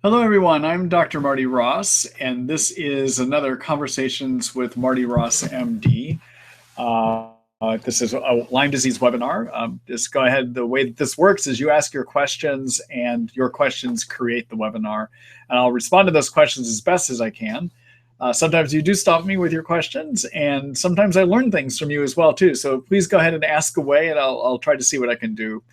Hello, everyone. I'm Dr. Marty Ross, and this is another Conversations with Marty Ross MD. This is a Lyme disease webinar. Just go ahead. The way that this works is you ask your questions, and your questions create the webinar. And I'll respond to those questions as best as I can. Sometimes you do stop me with your questions, and sometimes I learn things from you as well, too. So please go ahead and ask away, and I'll try to see what I can do.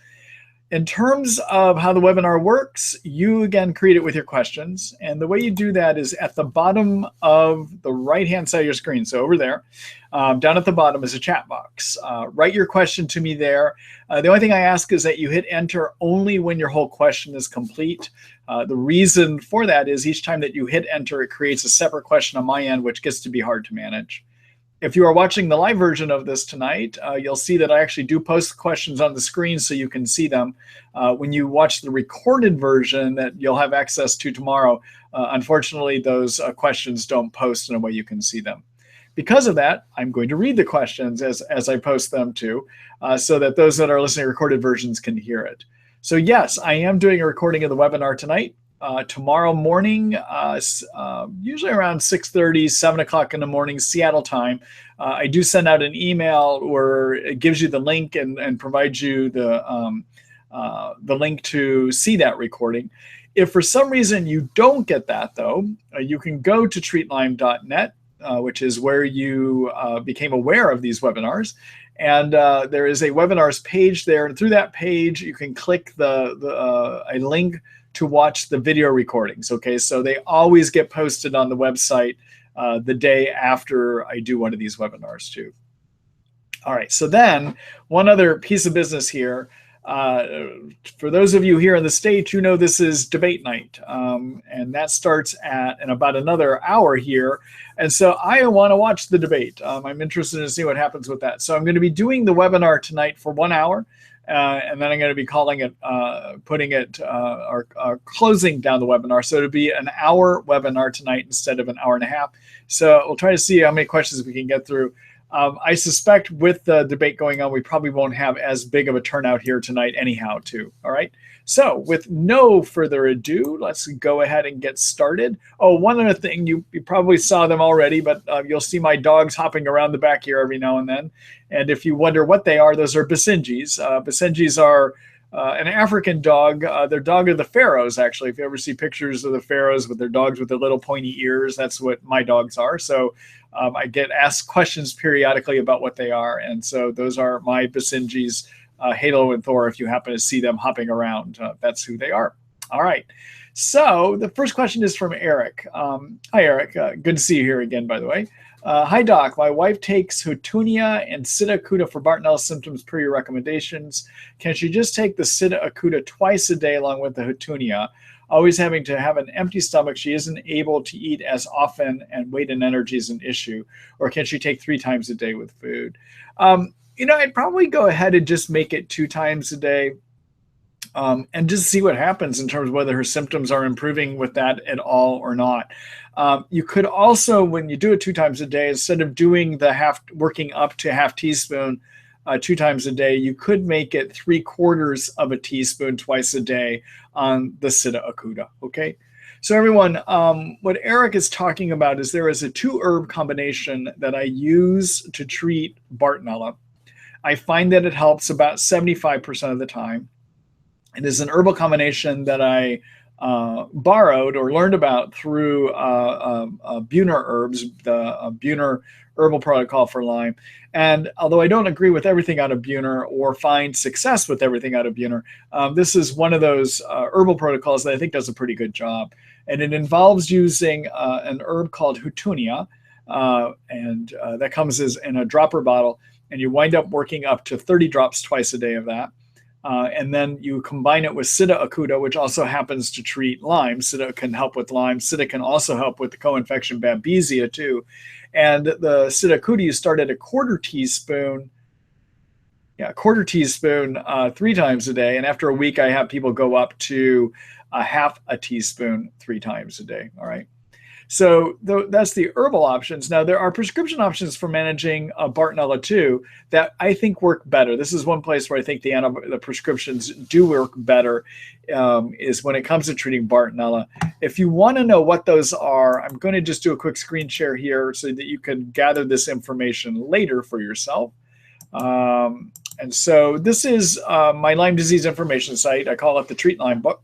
In terms of how the webinar works, you again create it with your questions. And the way you do that is at the bottom of the right-hand side of your screen. So over there, down at the bottom is a chat box. Write your question to me there. The only thing I ask is that you hit enter only when your whole question is complete. The reason for that is each time that you hit enter, it creates a separate question on my end, which gets to be hard to manage. If you are watching the live version of this tonight, you'll see that I actually do post questions on the screen so you can see them. When you watch the recorded version that you'll have access to tomorrow, unfortunately, those questions don't post in a way you can see them. Because of that, I'm going to read the questions as I post them too, so that those that are listening to recorded versions can hear it. So yes, I am doing a recording of the webinar tonight. Tomorrow morning, usually around 6:30, 7 o'clock in the morning, Seattle time, I do send out an email where it gives you the link and provides you the link to see that recording. If for some reason you don't get that, though, you can go to treatlyme.net, which is where you became aware of these webinars. And there is a webinars page there. And through that page, you can click a link to watch the video recordings. Okay, so they always get posted on the website the day after I do one of these webinars too. All right, so then one other piece of business here. For those of you here in the States, you know this is debate night, and that starts in about another hour here. And so I want to watch the debate. I'm interested to see what happens with that. So I'm going to be doing the webinar tonight for 1 hour. And then I'm going to be calling it, putting it, or closing down the webinar. So it'll be an hour webinar tonight instead of an hour and a half. So we'll try to see how many questions we can get through. I suspect with the debate going on, we probably won't have as big of a turnout here tonight anyhow, too. All right. So with no further ado, let's go ahead and get started. Oh, one other thing, you probably saw them already, but you'll see my dogs hopping around the back here every now and then. And if you wonder what they are, those are Basenjis. Basenjis are an African dog. They're dog of the Pharaohs, actually. If you ever see pictures of the Pharaohs with their dogs with their little pointy ears, that's what my dogs are. So I get asked questions periodically about what they are. And so those are my Basenjis, Halo and Thor, if you happen to see them hopping around. That's who they are. All right. So the first question is from Eric. Hi, Eric. Good to see you here again, by the way. Hi, Doc. My wife takes Houtunia and Sida Acuta for Bartonella symptoms per your recommendations. Can she just take the Sida Acuta twice a day along with the Houtunia? Always having to have an empty stomach, she isn't able to eat as often, and weight and energy is an issue. Or can she take 3 times a day with food? I'd probably go ahead and just make it 2 times a day. And just see what happens in terms of whether her symptoms are improving with that at all or not. You could also, when you do it 2 times a day, instead of doing the working up to half teaspoon 2 times a day, you could make it 3/4 of a teaspoon twice a day on the Sida Acuta. Okay. So everyone, what Eric is talking about is there is a 2-herb combination that I use to treat Bartonella. I find that it helps about 75% of the time. It is an herbal combination that I borrowed or learned about through Buhner Herbs, the Buhner Herbal Protocol for Lyme. And although I don't agree with everything out of Buhner or find success with everything out of Buhner, this is one of those herbal protocols that I think does a pretty good job. And it involves using an herb called Houtunia, and that comes in a dropper bottle, and you wind up working up to 30 drops twice a day of that. And then you combine it with Sida Acuta, which also happens to treat Lyme. Sida can help with Lyme. Sida can also help with the co-infection Babesia too. And the Sida Acuta, you start at a 1/4 teaspoon. Yeah, 1/4 teaspoon 3 times a day. And after a week, I have people go up to a half a teaspoon 3 times a day. All right. So that's the herbal options. Now, there are prescription options for managing Bartonella too that I think work better. This is one place where I think the prescriptions do work better, is when it comes to treating Bartonella. If you want to know what those are, I'm going to just do a quick screen share here so that you can gather this information later for yourself. And so this is my Lyme disease information site. I call it the Treat Lyme book.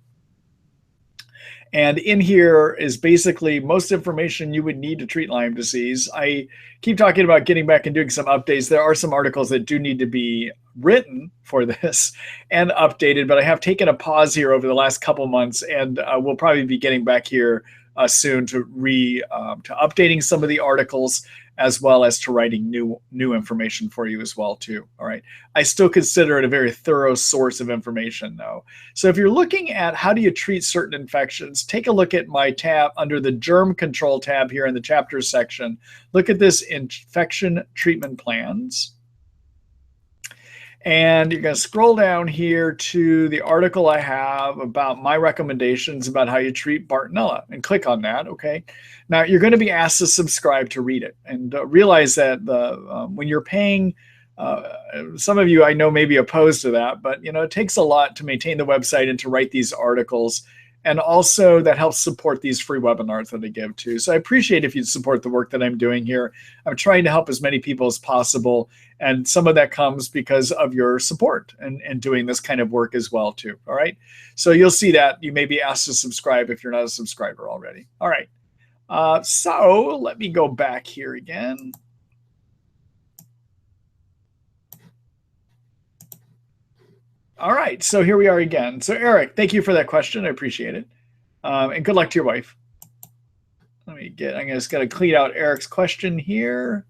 And in here is basically most information you would need to treat Lyme disease. I keep talking about getting back and doing some updates. There are some articles that do need to be written for this and updated, but I have taken a pause here over the last couple months, and we'll probably be getting back here soon to updating some of the articles, as well as to writing new information for you as well too. All right. I still consider it a very thorough source of information though. So if you're looking at how do you treat certain infections, take a look at my tab under the germ control tab here in the chapters section. Look at this infection treatment plans. And you're going to scroll down here to the article I have about my recommendations about how you treat Bartonella, and click on that. Okay. Now you're going to be asked to subscribe to read it, and realize that when you're paying, some of you I know may be opposed to that, but it takes a lot to maintain the website and to write these articles. And also that helps support these free webinars that I give too. So I appreciate if you support the work that I'm doing here. I'm trying to help as many people as possible. And some of that comes because of your support and doing this kind of work as well too. All right. So you'll see that you may be asked to subscribe if you're not a subscriber already. All right. So let me go back here again. All right, so here we are again. So Eric, thank you for that question. I appreciate it. And good luck to your wife. I'm just going to clean out Eric's question here.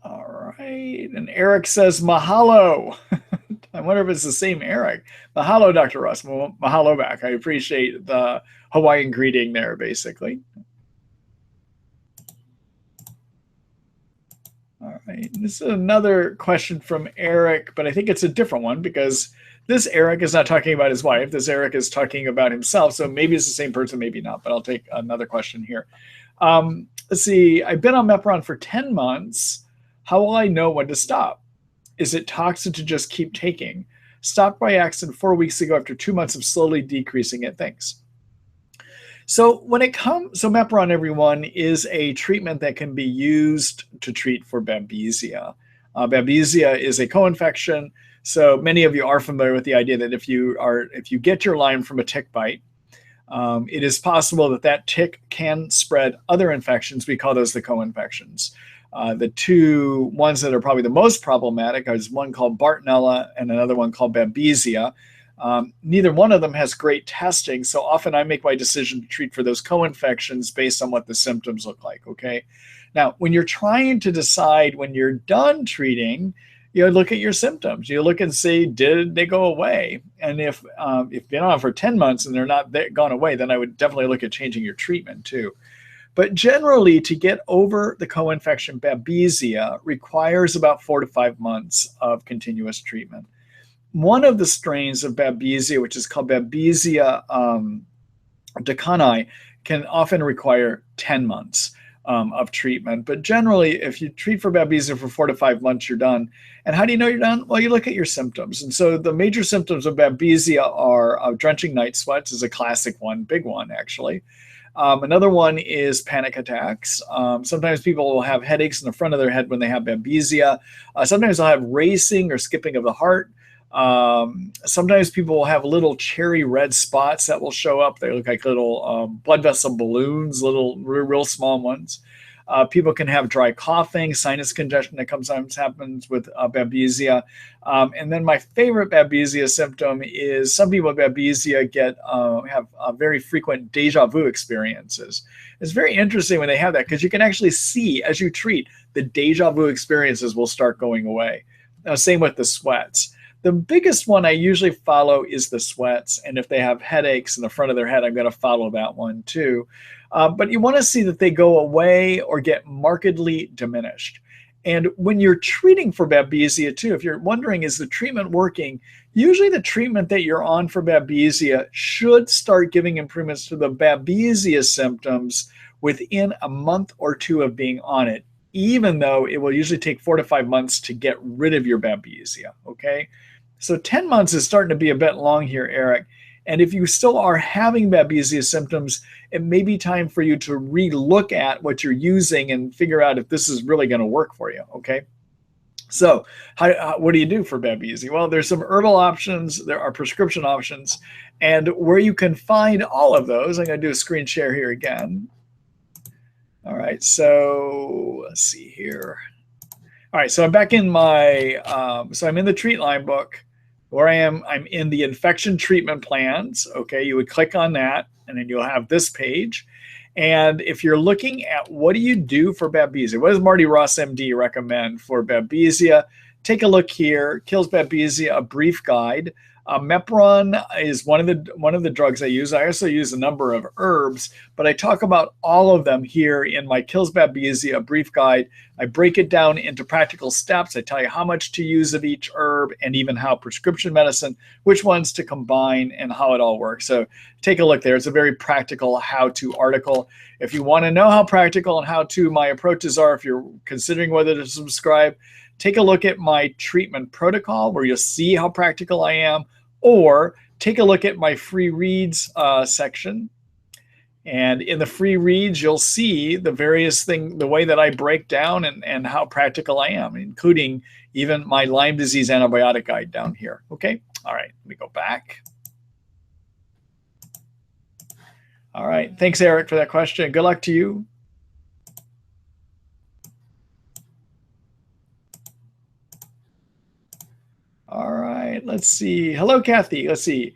All right, and Eric says mahalo. I wonder if it's the same Eric. Mahalo, Dr. Ross. Well, mahalo back. I appreciate the Hawaiian greeting there, basically. All right, this is another question from Eric, but I think it's a different one because this Eric is not talking about his wife. This Eric is talking about himself. So maybe it's the same person, maybe not, but I'll take another question here. Let's see. I've been on Mepron for 10 months. How will I know when to stop? Is it toxic to just keep taking? Stopped by accident 4 weeks ago after 2 months of slowly decreasing it. Thanks. So Mepron, everyone, is a treatment that can be used to treat for Babesia. Babesia is a co-infection. So many of you are familiar with the idea that if you get your Lyme from a tick bite, it is possible that tick can spread other infections. We call those the co-infections. The two ones that are probably the most problematic is one called Bartonella and another one called Babesia. Neither one of them has great testing, so often I make my decision to treat for those co-infections based on what the symptoms look like, okay? Now, when you're trying to decide when you're done treating, you look at your symptoms. You look and see, did they go away? And if you've been on for 10 months and they're not gone away, then I would definitely look at changing your treatment too. But generally, to get over the co-infection Babesia requires about 4 to 5 months of continuous treatment. One of the strains of Babesia, which is called Babesia decani, can often require 10 months of treatment. But generally, if you treat for Babesia for 4 to 5 months, you're done. And how do you know you're done? Well, you look at your symptoms. And so the major symptoms of Babesia are drenching night sweats is a classic one, big one actually. Another one is panic attacks. Sometimes people will have headaches in the front of their head when they have Babesia. Sometimes they'll have racing or skipping of the heart. Sometimes people will have little cherry red spots that will show up. They look like little blood vessel balloons, little real small ones. People can have dry coughing, sinus congestion that sometimes happens with Babesia. And then my favorite Babesia symptom is some people with Babesia have very frequent deja vu experiences. It's very interesting when they have that because you can actually see as you treat, the deja vu experiences will start going away. Same with the sweats. The biggest one I usually follow is the sweats. And if they have headaches in the front of their head, I'm going to follow that one too. But you want to see that they go away or get markedly diminished. And when you're treating for Babesia too, if you're wondering, is the treatment working? Usually the treatment that you're on for Babesia should start giving improvements to the Babesia symptoms within a month or two of being on it, even though it will usually take 4 to 5 months to get rid of your Babesia, okay? So 10 months is starting to be a bit long here, Eric. And if you still are having Babesia symptoms, it may be time for you to re-look at what you're using and figure out if this is really going to work for you, okay? So what do you do for Babesia? Well, there's some herbal options, there are prescription options, and where you can find all of those, I'm going to do a screen share here again. All right, so let's see here. All right, so I'm back in my, so I'm in the Treat Lyme book. Where I am, I'm in the infection treatment plans. Okay, you would click on that, and then you'll have this page. And if you're looking at what do you do for Babesia, what does Marty Ross MD recommend for Babesia? Take a look here. Kills Babesia, a brief guide. Mepron is one of the drugs I use. I also use a number of herbs, but I talk about all of them here in my Kills Babesia, a brief guide. I break it down into practical steps. I tell you how much to use of each herb and even how prescription medicine, which ones to combine and how it all works. So take a look there. It's a very practical how-to article. If you want to know how practical and how-to my approaches are, if you're considering whether to subscribe, take a look at my treatment protocol where you'll see how practical I am, or take a look at my free reads section. And in the free reads, you'll see the various things, the way that I break down and how practical I am, including even my Lyme disease antibiotic guide down here. Okay. All right. Let me go back. All right. Thanks, Eric, for that question. Good luck to you. All right, let's see. Hello, Kathy. Let's see.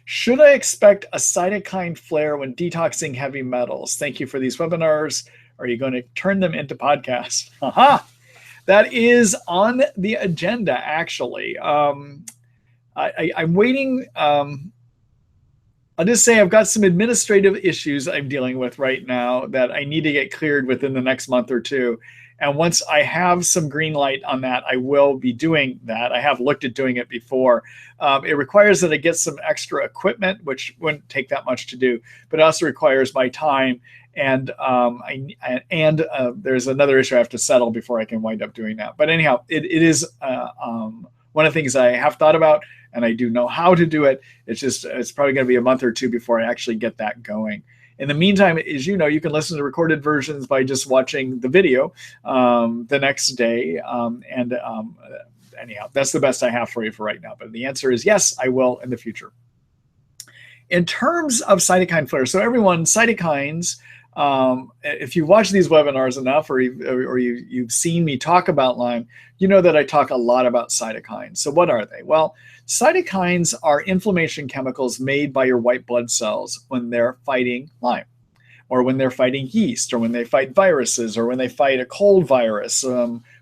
Should I expect a cytokine flare when detoxing heavy metals? Thank you for these webinars. Are you going to turn them into podcasts? Aha! That is on the agenda, actually. I'm waiting. I'll just say I've got some administrative issues I'm dealing with right now that I need to get cleared within the next month or two. And once I have some green light on that, I will be doing that. I have looked at doing it before. It requires that I get some extra equipment, which wouldn't take that much to do, but it also requires my time. And there's another issue I have to settle before I can wind up doing that. But anyhow, it is one of the things I have thought about, and I do know how to do it. It's probably going to be a month or two before I actually get that going. In the meantime, as you know, you can listen to recorded versions by just watching the video the next day. Anyhow, that's the best I have for you for right now. But the answer is yes, I will in the future. In terms of cytokine flare, so everyone, cytokines, if you watch these webinars enough or you've seen me talk about Lyme, you know that I talk a lot about cytokines. So what are they? Well, cytokines are inflammation chemicals made by your white blood cells when they're fighting Lyme, or when they're fighting yeast, or when they fight viruses, or when they fight a cold virus.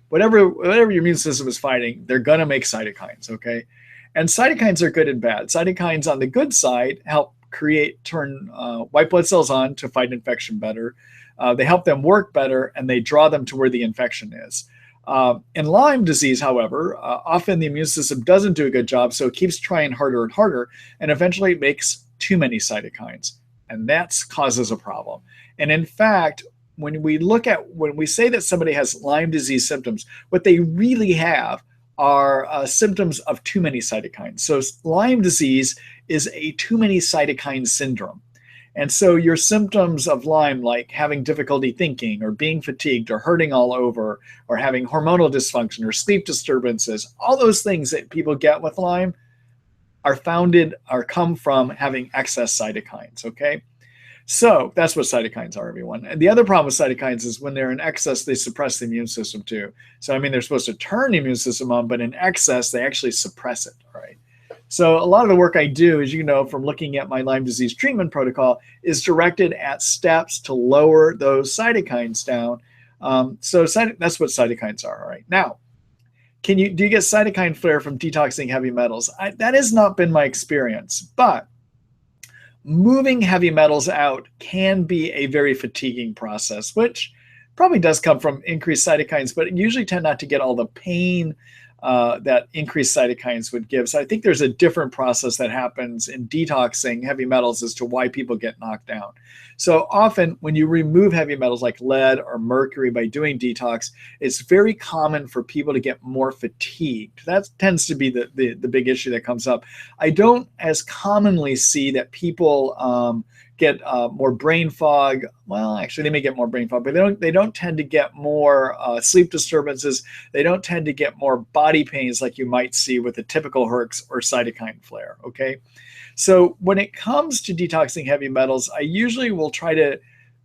Whatever your immune system is fighting, they're going to make cytokines, okay? And cytokines are good and bad. Cytokines on the good side help turn white blood cells on to fight infection better. They help them work better, and they draw them to where the infection is. In Lyme disease, however, often the immune system doesn't do a good job, so it keeps trying harder and harder, and eventually it makes too many cytokines, and that causes a problem. And in fact, when we say that somebody has Lyme disease symptoms, what they really have are symptoms of too many cytokines. So Lyme disease is a too many cytokine syndrome. And so your symptoms of Lyme, like having difficulty thinking, or being fatigued, or hurting all over, or having hormonal dysfunction, or sleep disturbances, all those things that people get with Lyme come from having excess cytokines, okay? So that's what cytokines are, everyone. And the other problem with cytokines is when they're in excess, they suppress the immune system too. So, I mean, they're supposed to turn the immune system on, but in excess, they actually suppress it, all right? So a lot of the work I do, as you know, from looking at my Lyme disease treatment protocol, is directed at steps to lower those cytokines down. That's what cytokines are, all right? Now, do you get cytokine flare from detoxing heavy metals? That has not been my experience, but moving heavy metals out can be a very fatiguing process, which probably does come from increased cytokines, but usually tend not to get all the pain that increased cytokines would give. So I think there's a different process that happens in detoxing heavy metals as to why people get knocked down. So often when you remove heavy metals like lead or mercury by doing detox, it's very common for people to get more fatigued. That tends to be the big issue that comes up. I don't as commonly see that people get more brain fog. Well, actually, they may get more brain fog, but they don't tend to get more sleep disturbances. They don't tend to get more body pains like you might see with a typical Herx or cytokine flare. Okay, so when it comes to detoxing heavy metals, I usually will try to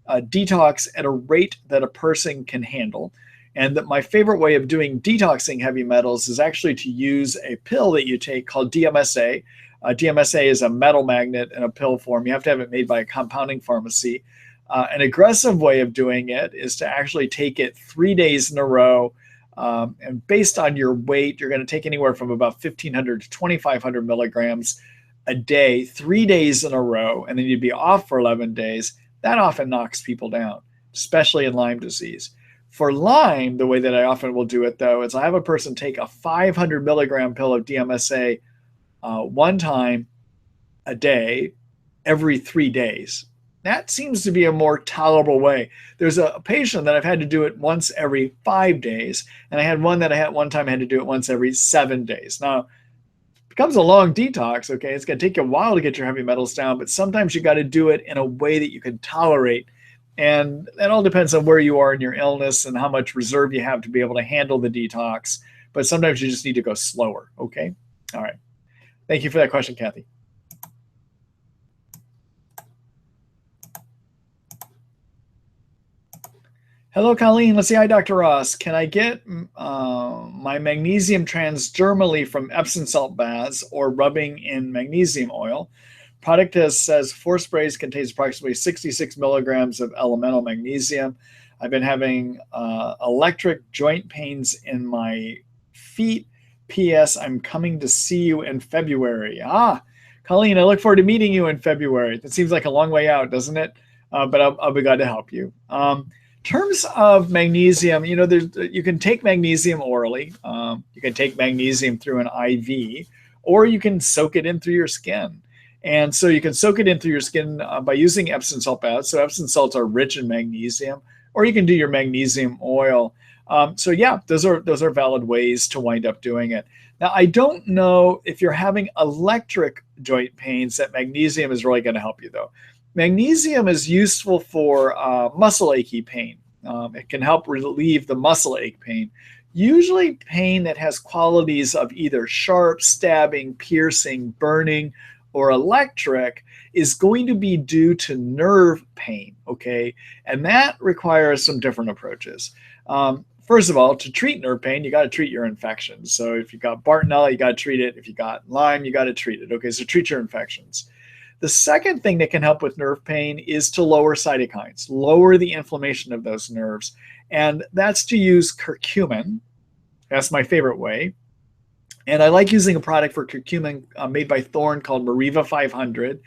detox at a rate that a person can handle. And that my favorite way of doing detoxing heavy metals is actually to use a pill that you take called DMSA. DMSA is a metal magnet in a pill form. You have to have it made by a compounding pharmacy. An aggressive way of doing it is to actually take it 3 days in a row. And based on your weight, you're going to take anywhere from about 1,500 to 2,500 milligrams a day, 3 days in a row, and then you'd be off for 11 days. That often knocks people down, especially in Lyme disease. For Lyme, the way that I often will do it, though, is I have a person take a 500 milligram pill of DMSA one time a day every 3 days. That seems to be a more tolerable way. There's a patient that I've had to do it once every 5 days, and I had one that I had one time I had to do it once every 7 days. Now, it becomes a long detox, okay? It's going to take you a while to get your heavy metals down, but sometimes you got to do it in a way that you can tolerate. And that all depends on where you are in your illness and how much reserve you have to be able to handle the detox. But sometimes you just need to go slower, okay? All right. Thank you for that question, Kathy. Hello, Colleen. Let's see. Hi, Dr. Ross. Can I get my magnesium transdermally from Epsom salt baths or rubbing in magnesium oil? Product test says 4 sprays contains approximately 66 milligrams of elemental magnesium. I've been having electric joint pains in my feet. P.S. I'm coming to see you in February. Colleen, I look forward to meeting you in February. That seems like a long way out, doesn't it? But I'll be glad to help you. Terms of magnesium, you can take magnesium orally. You can take magnesium through an IV, or you can soak it in through your skin. And so you can soak it in through your skin by using Epsom salt baths. So Epsom salts are rich in magnesium, or you can do your magnesium oil. So yeah, those are valid ways to wind up doing it. Now, I don't know if you're having electric joint pains that magnesium is really going to help you, though. Magnesium is useful for muscle achy pain. It can help relieve the muscle ache pain. Usually pain that has qualities of either sharp, stabbing, piercing, burning, or electric is going to be due to nerve pain, okay? And that requires some different approaches. First of all, to treat nerve pain, you got to treat your infections. So if you got Bartonella, you got to treat it. If you got Lyme, you got to treat it. Okay, so treat your infections. The second thing that can help with nerve pain is to lower cytokines, lower the inflammation of those nerves. And that's to use curcumin. That's my favorite way. And I like using a product for curcumin made by Thorne called Mariva 500.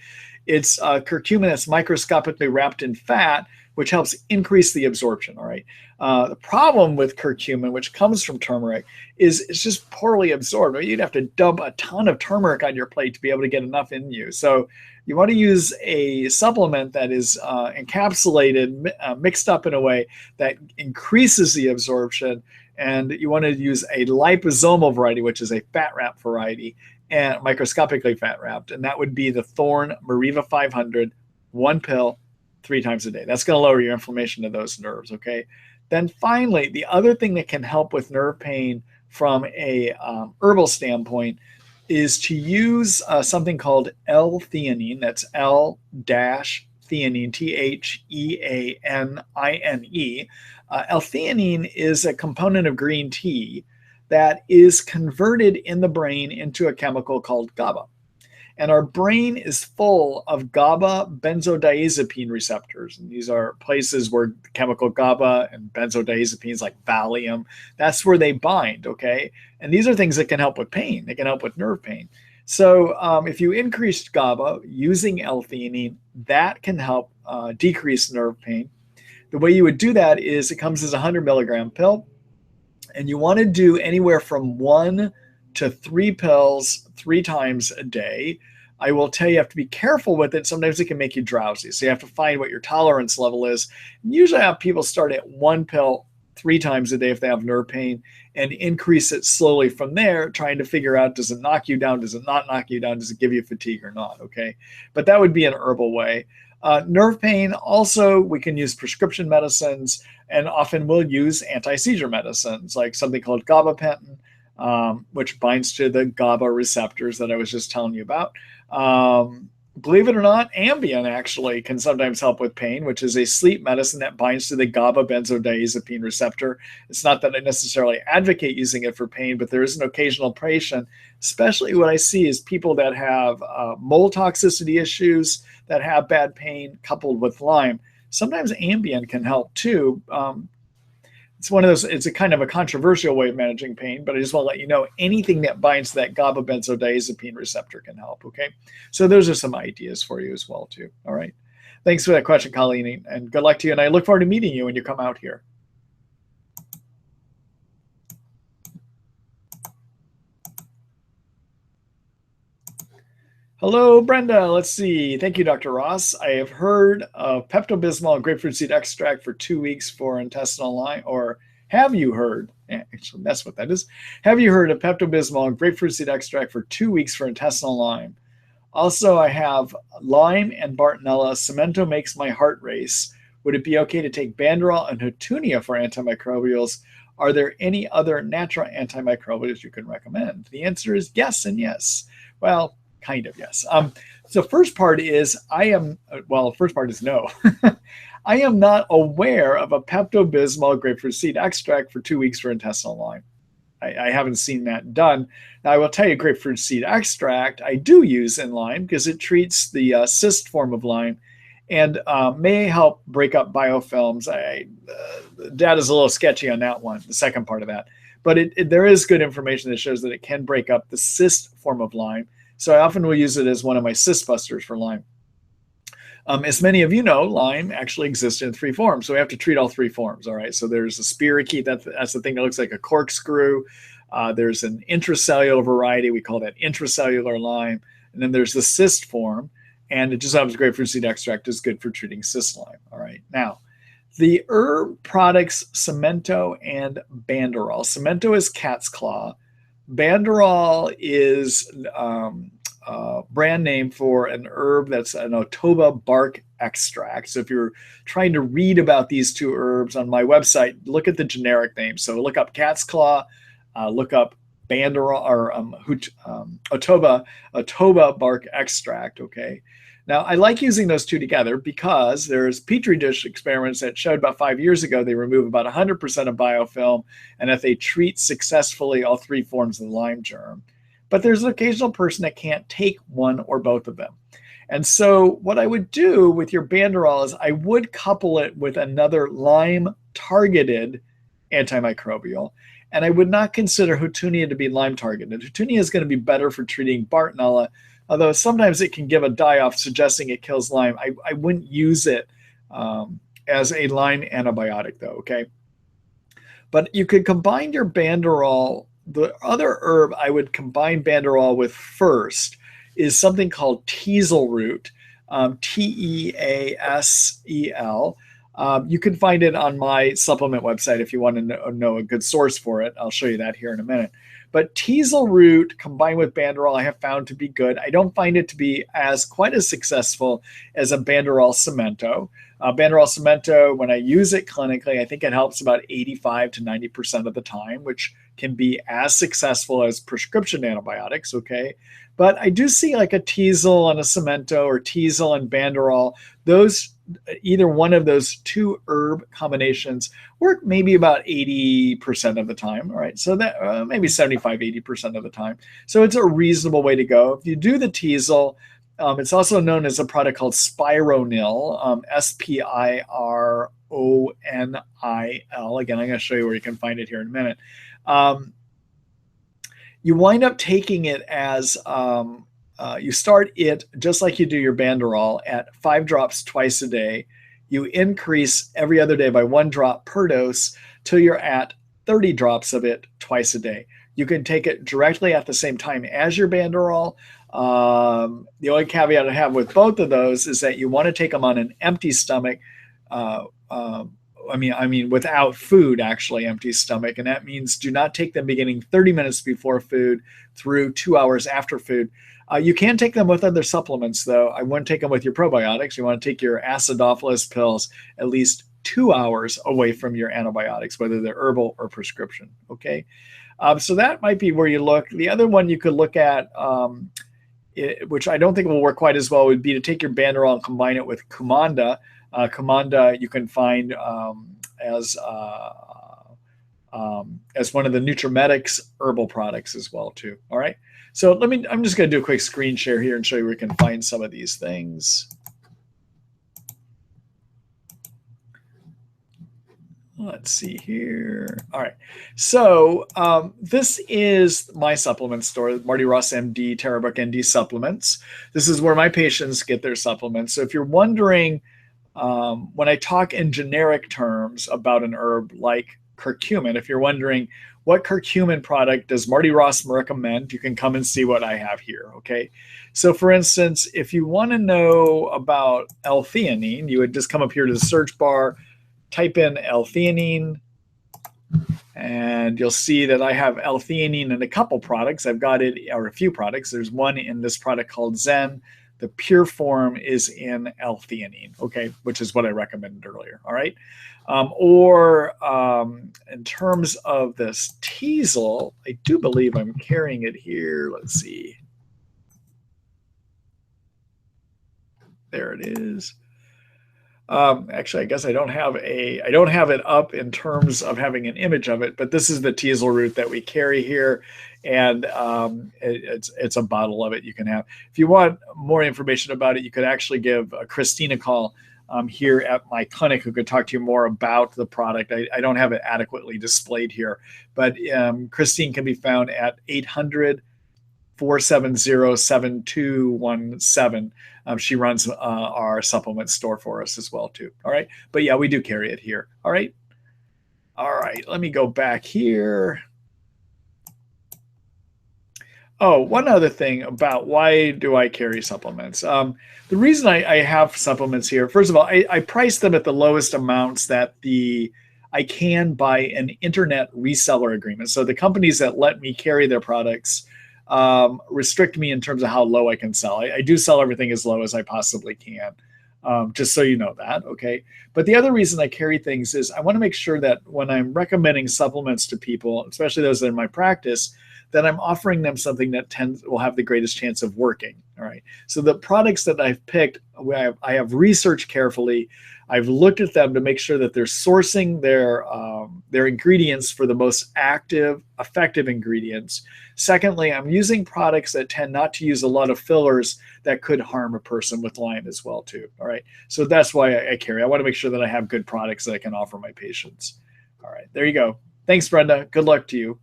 It's curcumin that's microscopically wrapped in fat, which helps increase the absorption, all right? The problem with curcumin, which comes from turmeric, is it's just poorly absorbed. You'd have to dump a ton of turmeric on your plate to be able to get enough in you. So you want to use a supplement that is encapsulated, mixed up in a way that increases the absorption. And you want to use a liposomal variety, which is a fat wrap variety, and microscopically fat wrapped. And that would be the Thorne Mariva 500, 1 pill, 3 times a day. That's going to lower your inflammation of those nerves, okay? Then finally, the other thing that can help with nerve pain from a herbal standpoint is to use something called L-theanine. That's L-theanine, Theanine. L-theanine is a component of green tea that is converted in the brain into a chemical called GABA. And our brain is full of GABA benzodiazepine receptors. And these are places where chemical GABA and benzodiazepines like Valium, that's where they bind, okay? And these are things that can help with pain. They can help with nerve pain. So if you increase GABA using L-theanine, that can help decrease nerve pain. The way you would do that is it comes as a 100 milligram pill, and you want to do anywhere from 1 to 3 pills 3 times a day. I will tell you have to be careful with it. Sometimes it can make you drowsy. So you have to find what your tolerance level is. Usually I have people start at 1 pill 3 times a day if they have nerve pain and increase it slowly from there, trying to figure out, does it knock you down? Does it not knock you down? Does it give you fatigue or not? Okay. But that would be an herbal way. Nerve pain, also, we can use prescription medicines, and often we'll use anti-seizure medicines like something called gabapentin, which binds to the GABA receptors that I was just telling you about. Believe it or not, Ambien actually can sometimes help with pain, which is a sleep medicine that binds to the GABA benzodiazepine receptor. It's not that I necessarily advocate using it for pain, but there is an occasional patient, especially what I see is people that have mold toxicity issues, that have bad pain coupled with Lyme. Sometimes Ambien can help too. It's one of those, it's a kind of a controversial way of managing pain, but I just want to let you know anything that binds to that GABA benzodiazepine receptor can help, okay? So those are some ideas for you as well too, all right? Thanks for that question, Colleen, and good luck to you, and I look forward to meeting you when you come out here. Hello, Brenda. Let's see. Thank you, Dr. Ross. I have heard of Pepto-Bismol and grapefruit seed extract for 2 weeks for intestinal Lyme, or have you heard? Actually, that's what that is. Have you heard of Pepto-Bismol and grapefruit seed extract for 2 weeks for intestinal Lyme? Also, I have Lyme and Bartonella. Cemento makes my heart race. Would it be okay to take Banderol and Houtunia for antimicrobials? Are there any other natural antimicrobials you can recommend? The answer is yes and yes. Well, kind of, yes. So first part is first part is no. I am not aware of a Pepto-Bismol grapefruit seed extract for 2 weeks for intestinal Lyme. I haven't seen that done. Now, I will tell you, grapefruit seed extract I do use in Lyme because it treats the cyst form of Lyme and may help break up biofilms. The data's a little sketchy on that one, the second part of that. But there is good information that shows that it can break up the cyst form of Lyme. So I often will use it as one of my cyst busters for Lyme. As many of you know, Lyme actually exists in 3 forms. So we have to treat all 3 forms, all right? So there's a spirochete, that's the thing that looks like a corkscrew. There's an intracellular variety, we call that intracellular Lyme. And then there's the cyst form, and it just happens grapefruit seed extract is good for treating cyst Lyme, all right? Now, the herb products Cemento and Banderol. Cemento is cat's claw. Banderol is brand name for an herb that's an Otoba bark extract. So if you're trying to read about these 2 herbs on my website, look at the generic name. So look up cat's claw, look up Banderol or Otoba bark extract, okay? Now, I like using those 2 together because there's Petri dish experiments that showed about 5 years ago they remove about 100% of biofilm and that they treat successfully all 3 forms of the Lyme germ. But there's an occasional person that can't take one or both of them. And so what I would do with your Banderol is I would couple it with another Lyme-targeted antimicrobial, and I would not consider Houtunia to be Lyme-targeted. Houtunia is going to be better for treating Bartonella, although sometimes it can give a die-off suggesting it kills Lyme. I wouldn't use it as a Lyme antibiotic, though, okay? But you could combine your Banderol. The other herb I would combine Banderol with first is something called teasel root, Teasel. You can find it on my supplement website if you want to know a good source for it. I'll show you that here in a minute. But teasel root combined with Banderol I have found to be good. I don't find it to be quite as successful as a Banderol Cemento. Banderol Cemento, when I use it clinically, I think it helps about 85 to 90% of the time, which can be as successful as prescription antibiotics, okay? But I do see like a teasel and a Cemento or teasel and Banderol. Either one of those 2 herb combinations work maybe about 80% of the time, all right? So that maybe 75, 80% of the time. So it's a reasonable way to go. If you do the teasel, it's also known as a product called Spironil, Spironil. Again, I'm going to show you where you can find it here in a minute. You wind up taking it as you start it just like you do your Banderol at 5 drops twice a day. you increase every other day by 1 drop per dose till you're at 30 drops of it twice a day. You can take it directly at the same time as your Banderol. The only caveat I have with both of those is that you want to take them on an empty stomach. I mean, without food, actually, empty stomach. And that means do not take them beginning 30 minutes before food through 2 hours after food. You can take them with other supplements, though. I wouldn't take them with your probiotics. You want to take your acidophilus pills at least 2 hours away from your antibiotics, whether they're herbal or prescription. Okay. So that might be where you look. The other one you could look at, which I don't think will work quite as well, would be to take your Banderol and combine it with Kumanda. Kumanda you can find as one of the Nutrimetics herbal products as well too. All right. So I'm just going to do a quick screen share here and show you where you can find some of these things. Let's see here. All right. So this is my supplement store, Marty Ross MD, TerraBook ND supplements. This is where my patients get their supplements. So if you're wondering, when I talk in generic terms about an herb like curcumin, if you're wondering what curcumin product does Marty Ross recommend, you can come and see what I have here, okay? So for instance, if you want to know about L-theanine, you would just come up here to the search bar, type in L-theanine, and you'll see that I have L-theanine in a couple products. I've got it, or a few products. There's one in this product called Zen. The pure form is in L-theanine, okay, which is what I recommended earlier, all right? In terms of this teasel, I do believe I'm carrying it here. Let's see. There it is. Actually, I guess I don't have it up in terms of having an image of it, but this is the teasel root that we carry here, and it's a bottle of it you can have. If you want more information about it, you could actually give Christine a call here at my clinic, who could talk to you more about the product. I don't have it adequately displayed here, but Christine can be found at 800-470-7217. She runs our supplement store for us as well too. All right. But yeah, we do carry it here. All right. All right. Let me go back here. Oh, one other thing about why do I carry supplements. The reason I have supplements here, first of all, I price them at the lowest amounts that I can by an internet reseller agreement. So the companies that let me carry their products restrict me in terms of how low I can sell. I do sell everything as low as I possibly can, just so you know that, okay? But the other reason I carry things is I want to make sure that when I'm recommending supplements to people, especially those that are in my practice, that I'm offering them something that will have the greatest chance of working, all right? So the products that I've picked, I have researched carefully. I've looked at them to make sure that they're sourcing their ingredients for the most active, effective ingredients. Secondly, I'm using products that tend not to use a lot of fillers that could harm a person with Lyme as well too, all right? So that's why I carry. I want to make sure that I have good products that I can offer my patients. All right, there you go. Thanks, Brenda. Good luck to you.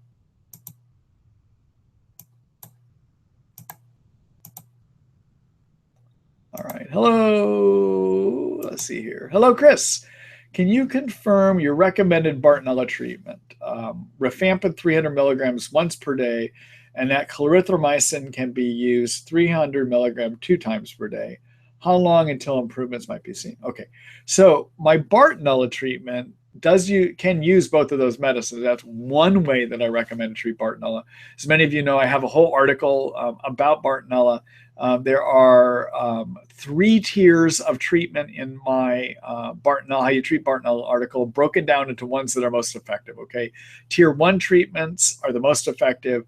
All right, hello, let's see here. Hello, Chris. Can you confirm your recommended Bartonella treatment? Rifampin 300 milligrams once per day, and that clarithromycin can be used 300 milligrams 2 times per day. How long until improvements might be seen? Okay, so my Bartonella treatment can use both of those medicines. That's one way that I recommend to treat Bartonella. As many of you know, I have a whole article about Bartonella. There are 3 tiers of treatment in my Bartonella, how you treat Bartonella article, broken down into ones that are most effective, okay? Tier 1 treatments are the most effective.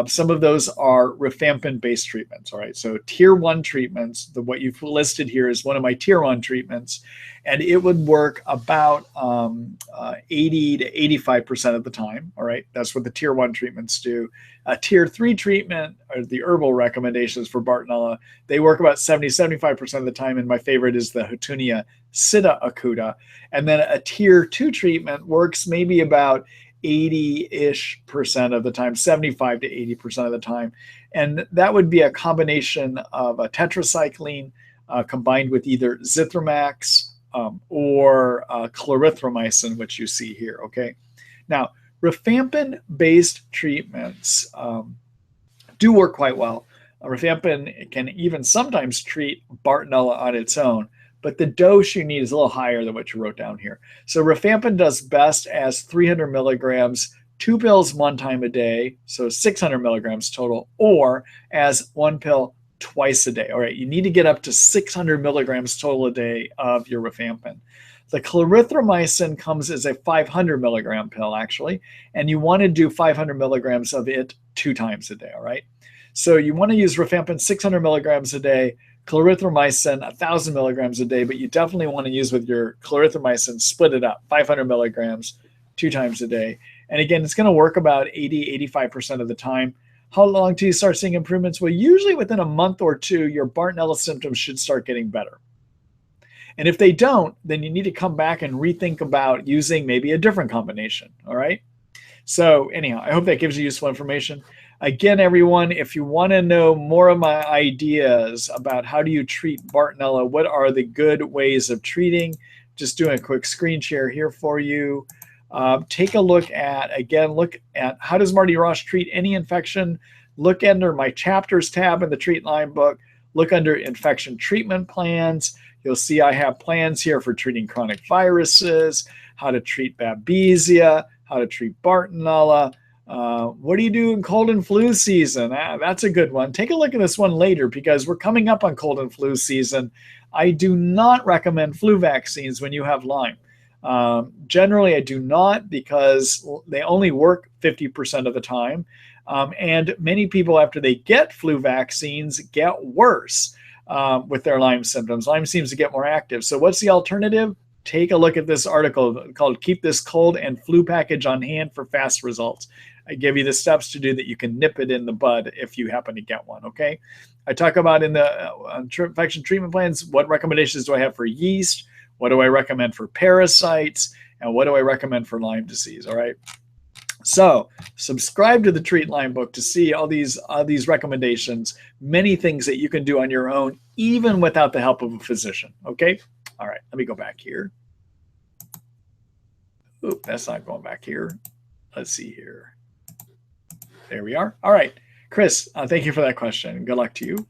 Some of those are rifampin-based treatments, all right? So tier 1 treatments, what you've listed here is one of my tier 1 treatments, and it would work about 80 to 85% of the time, all right? That's what the tier 1 treatments do. Tier 3 treatment, or the herbal recommendations for Bartonella, they work about 70, 75% of the time, and my favorite is the Houtunia sida acuta. And then a tier 2 treatment works maybe about 80-ish% of the time, 75 to 80% of the time. And that would be a combination of a tetracycline combined with either Zithromax or clarithromycin, which you see here, okay? Now, rifampin-based treatments do work quite well. Rifampin can even sometimes treat Bartonella on its own, but the dose you need is a little higher than what you wrote down here. So rifampin does best as 300 milligrams, 2 pills 1 time a day, so 600 milligrams total, or as 1 pill twice a day. All right, you need to get up to 600 milligrams total a day of your rifampin. The clarithromycin comes as a 500 milligram pill, actually, and you want to do 500 milligrams of it 2 times a day, all right? So you want to use rifampin 600 milligrams a day, clarithromycin 1,000 milligrams a day, but you definitely want to use with your clarithromycin, split it up, 500 milligrams 2 times a day. And again, it's going to work about 80–85% of the time. How long do you start seeing improvements? Well, usually within a month or 2, your Bartonella symptoms should start getting better. And if they don't, then you need to come back and rethink about using maybe a different combination, all right? So anyhow, I hope that gives you useful information. Again, everyone, if you want to know more of my ideas about how do you treat Bartonella, what are the good ways of treating, just doing a quick screen share here for you. Take a look at how does Marty Ross treat any infection. Look under my chapters tab in the Treat Lyme book. Look under infection treatment plans. You'll see I have plans here for treating chronic viruses, how to treat Babesia, how to treat Bartonella. What do you do in cold and flu season? That's a good one. Take a look at this one later because we're coming up on cold and flu season. I do not recommend flu vaccines when you have Lyme. Generally, I do not because they only work 50% of the time. And many people, after they get flu vaccines, get worse with their Lyme symptoms. Lyme seems to get more active. So what's the alternative? Take a look at this article called Keep This Cold and Flu Package on Hand for Fast Results. I give you the steps to do that. You can nip it in the bud if you happen to get one, okay? I talk about in the infection treatment plans, what recommendations do I have for yeast? What do I recommend for parasites? And what do I recommend for Lyme disease, all right? So subscribe to the Treat Lyme book to see all these recommendations, many things that you can do on your own, even without the help of a physician, okay? All right, let me go back here. Oop, that's not going back here. Let's see here. There we are. All right, Chris, thank you for that question. Good luck to you.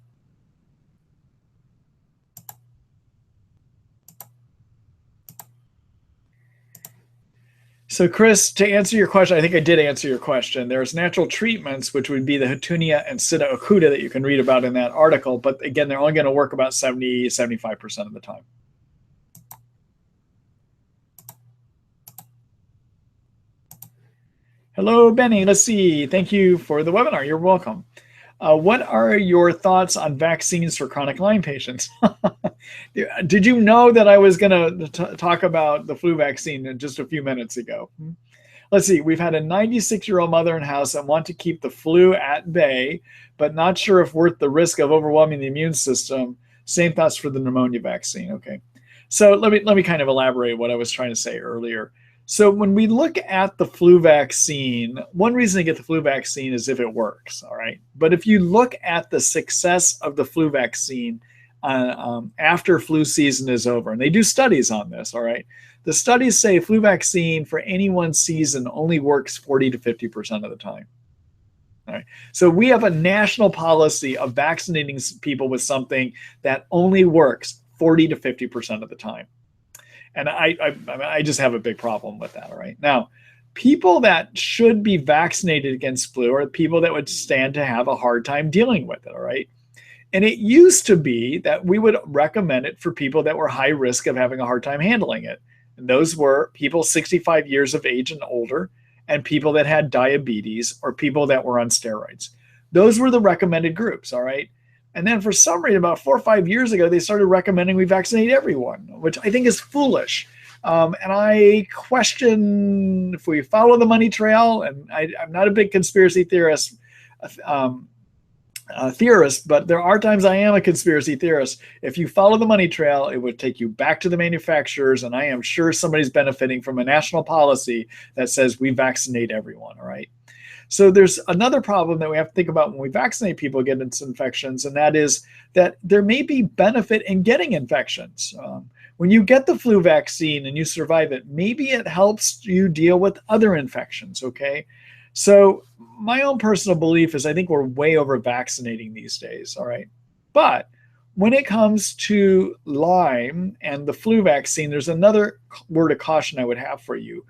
So Chris, to answer your question, I think I did answer your question. There's natural treatments, which would be the Hatunia and Sida acuta that you can read about in that article. But again, they're only going to work about 70–75% of the time. Hello, Benny. Let's see. Thank you for the webinar. You're welcome. What are your thoughts on vaccines for chronic Lyme patients? Did you know that I was going to talk about the flu vaccine just a few minutes ago? Let's see. We've had a 96-year-old mother in house that want to keep the flu at bay, but not sure if worth the risk of overwhelming the immune system. Same thoughts for the pneumonia vaccine. Okay. So let me kind of elaborate what I was trying to say earlier. So when we look at the flu vaccine, one reason to get the flu vaccine is if it works, all right? But if you look at the success of the flu vaccine after flu season is over, and they do studies on this, all right? The studies say flu vaccine for any one season only works 40–50% of the time. All right. So we have a national policy of vaccinating people with something that only works 40–50% of the time. And I just have a big problem with that, all right? Now, people that should be vaccinated against flu are people that would stand to have a hard time dealing with it, all right? And it used to be that we would recommend it for people that were high risk of having a hard time handling it. And those were people 65 years of age and older, and people that had diabetes or people that were on steroids. Those were the recommended groups, all right? And then for some reason, about 4 or 5 years ago, they started recommending we vaccinate everyone, which I think is foolish. And I question if we follow the money trail, and I'm not a big conspiracy theorist, but there are times I am a conspiracy theorist. If you follow the money trail, it would take you back to the manufacturers, and I am sure somebody's benefiting from a national policy that says we vaccinate everyone, all right? So there's another problem that we have to think about when we vaccinate people against infections, and that is that there may be benefit in getting infections. When you get the flu vaccine and you survive it, maybe it helps you deal with other infections, okay? So my own personal belief is I think we're way over vaccinating these days, all right? But when it comes to Lyme and the flu vaccine, there's another word of caution I would have for you.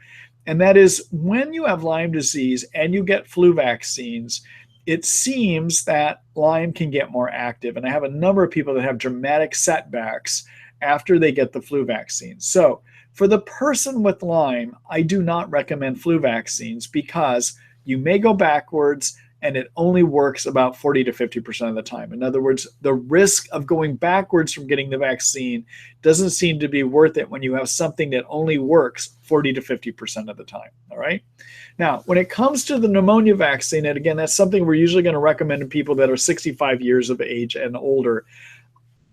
And that is when you have Lyme disease and you get flu vaccines, it seems that Lyme can get more active. And I have a number of people that have dramatic setbacks after they get the flu vaccine. So for the person with Lyme, I do not recommend flu vaccines because you may go backwards and it only works about 40 to 50% of the time. In other words, the risk of going backwards from getting the vaccine doesn't seem to be worth it when you have something that only works 40 to 50% of the time, all right? Now, when it comes to the pneumonia vaccine, and again, that's something we're usually going to recommend to people that are 65 years of age and older,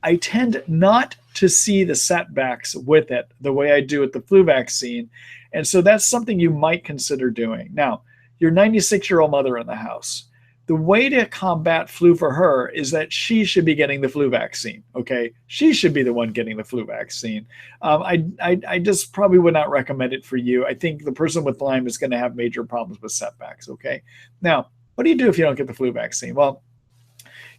I tend not to see the setbacks with it the way I do with the flu vaccine. And so that's something you might consider doing. Now, your 96-year-old mother in the house, the way to combat flu for her is that she should be getting the flu vaccine, okay? She should be the one getting the flu vaccine. I just probably would not recommend it for you. I think the person with Lyme is going to have major problems with setbacks, okay? Now, what do you do if you don't get the flu vaccine? Well,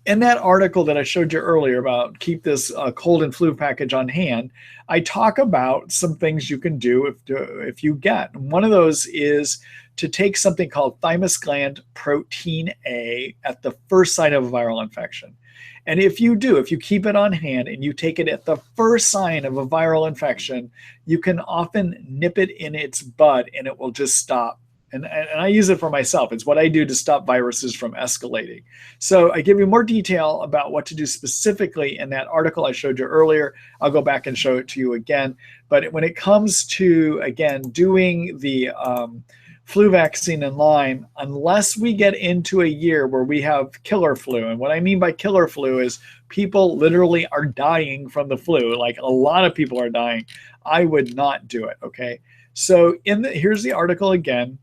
in that article that I showed you earlier about keep this cold and flu package on hand, I talk about some things you can do if you get. One of those is to take something called thymus gland protein A at the first sign of a viral infection. And if you keep it on hand and you take it at the first sign of a viral infection, you can often nip it in its bud and it will just stop. And I use it for myself. It's what I do to stop viruses from escalating. So I give you more detail about what to do specifically in that article I showed you earlier. I'll go back and show it to you again. But when it comes to, again, doing the flu vaccine and Lyme, unless we get into a year where we have killer flu, and what I mean by killer flu is people literally are dying from the flu, like a lot of people are dying, I would not do it, okay? So here's the article again.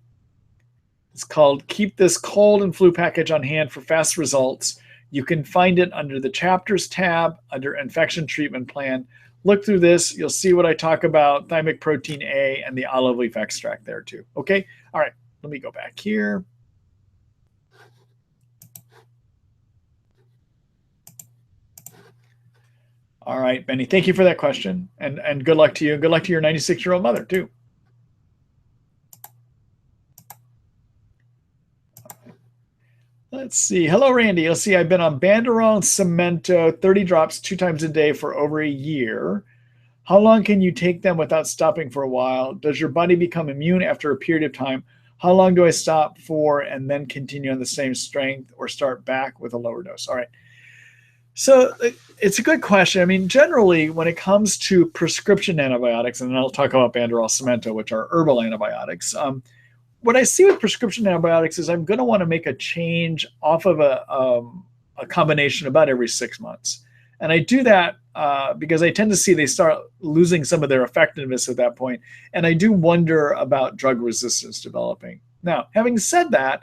It's called Keep This Cold and Flu Package on Hand for Fast Results. You can find it under the Chapters tab under Infection Treatment Plan. Look through this. You'll see what I talk about, thymic protein A and the olive leaf extract there too. Okay? All right. Let me go back here. All right, Benny. Thank you for that question. And good luck to you. Good luck to your 96-year-old mother too. Let's see. Hello, Randy. You'll see I've been on Banderol and Cemento 30 drops 2 times a day for over a year. How long can you take them without stopping for a while? Does your body become immune after a period of time? How long do I stop for and then continue on the same strength or start back with a lower dose? All right. So it's a good question. I mean, generally, when it comes to prescription antibiotics, and then I'll talk about Banderol Cemento, which are herbal antibiotics, what I see with prescription antibiotics is I'm going to want to make a change off of a combination about every 6 months. And I do that because I tend to see they start losing some of their effectiveness at that point. And I do wonder about drug resistance developing. Now, having said that,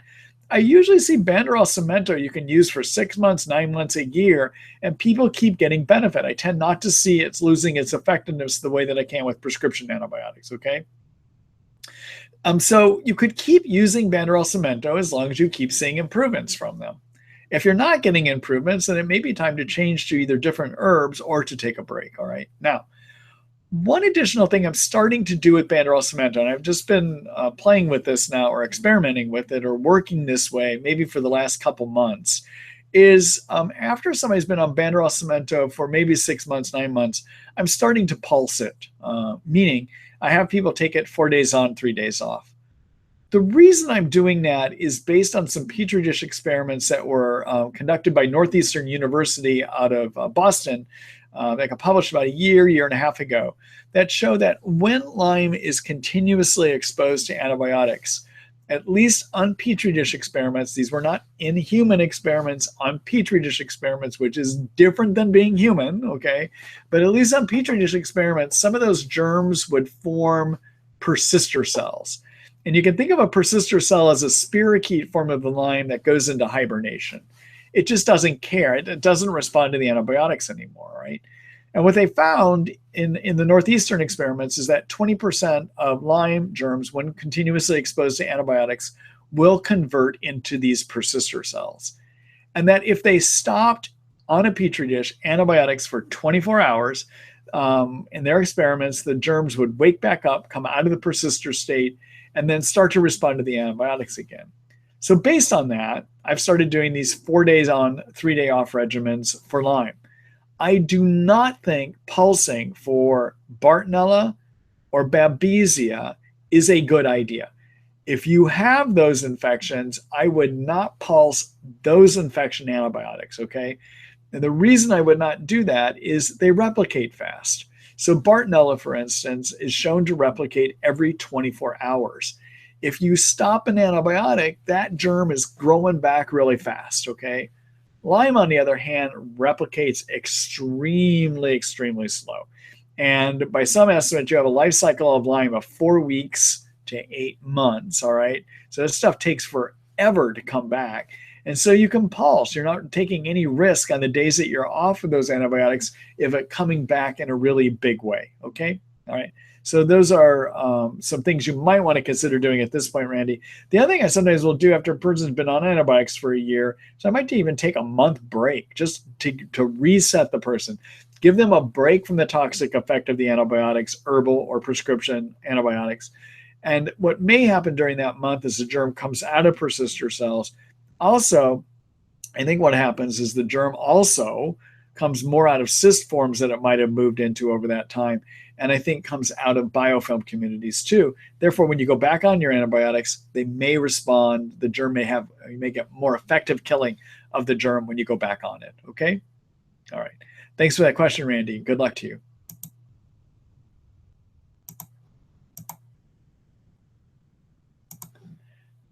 I usually see Banderol Cemento you can use for 6 months, 9 months, a year, and people keep getting benefit. I tend not to see it's losing its effectiveness the way that I can with prescription antibiotics, okay? So you could keep using Banderol Cemento as long as you keep seeing improvements from them. If you're not getting improvements, then it may be time to change to either different herbs or to take a break, all right? Now, one additional thing I'm starting to do with Banderol Cemento, and I've just been playing with this now or experimenting with it or working this way maybe for the last couple months, is after somebody's been on Banderol Cemento for maybe 6 months, 9 months, I'm starting to pulse it, meaning I have people take it 4 days on, 3 days off. The reason I'm doing that is based on some Petri dish experiments that were conducted by Northeastern University out of Boston that got published about a year and a half ago that show that when Lyme is continuously exposed to antibiotics, at least on Petri dish experiments, these were not in human experiments, on Petri dish experiments, which is different than being human, okay? But at least on Petri dish experiments, some of those germs would form persister cells. And you can think of a persister cell as a spirochete form of the Lyme that goes into hibernation. It just doesn't care. It doesn't respond to the antibiotics anymore, right? And what they found in the northeastern experiments is that 20% of Lyme germs, when continuously exposed to antibiotics, will convert into these persister cells. And that if they stopped on a petri dish antibiotics for 24 hours, in their experiments, the germs would wake back up, come out of the persister state, and then start to respond to the antibiotics again. So based on that, I've started doing these 4 days on, 3-day off regimens for Lyme. I do not think pulsing for Bartonella or Babesia is a good idea. If you have those infections, I would not pulse those infection antibiotics, okay? And the reason I would not do that is they replicate fast. So Bartonella, for instance, is shown to replicate every 24 hours. If you stop an antibiotic, that germ is growing back really fast, okay? Lyme, on the other hand, replicates extremely, extremely slow. And by some estimates, you have a life cycle of Lyme of 4 weeks to 8 months, all right? So this stuff takes forever to come back. And so you can pulse. You're not taking any risk on the days that you're off of those antibiotics if it coming back in a really big way, okay? All right. So those are some things you might want to consider doing at this point, Randy. The other thing I sometimes will do after a person's been on antibiotics for a year, so I might even take a month break just to reset the person. Give them a break from the toxic effect of the antibiotics, herbal or prescription antibiotics. And what may happen during that month is the germ comes out of persister cells. Also, I think what happens is the germ also comes more out of cyst forms that it might have moved into over that time, and I think comes out of biofilm communities too. Therefore, when you go back on your antibiotics, they may respond. The germ you may get more effective killing of the germ when you go back on it, okay? All right. Thanks for that question, Randy. Good luck to you.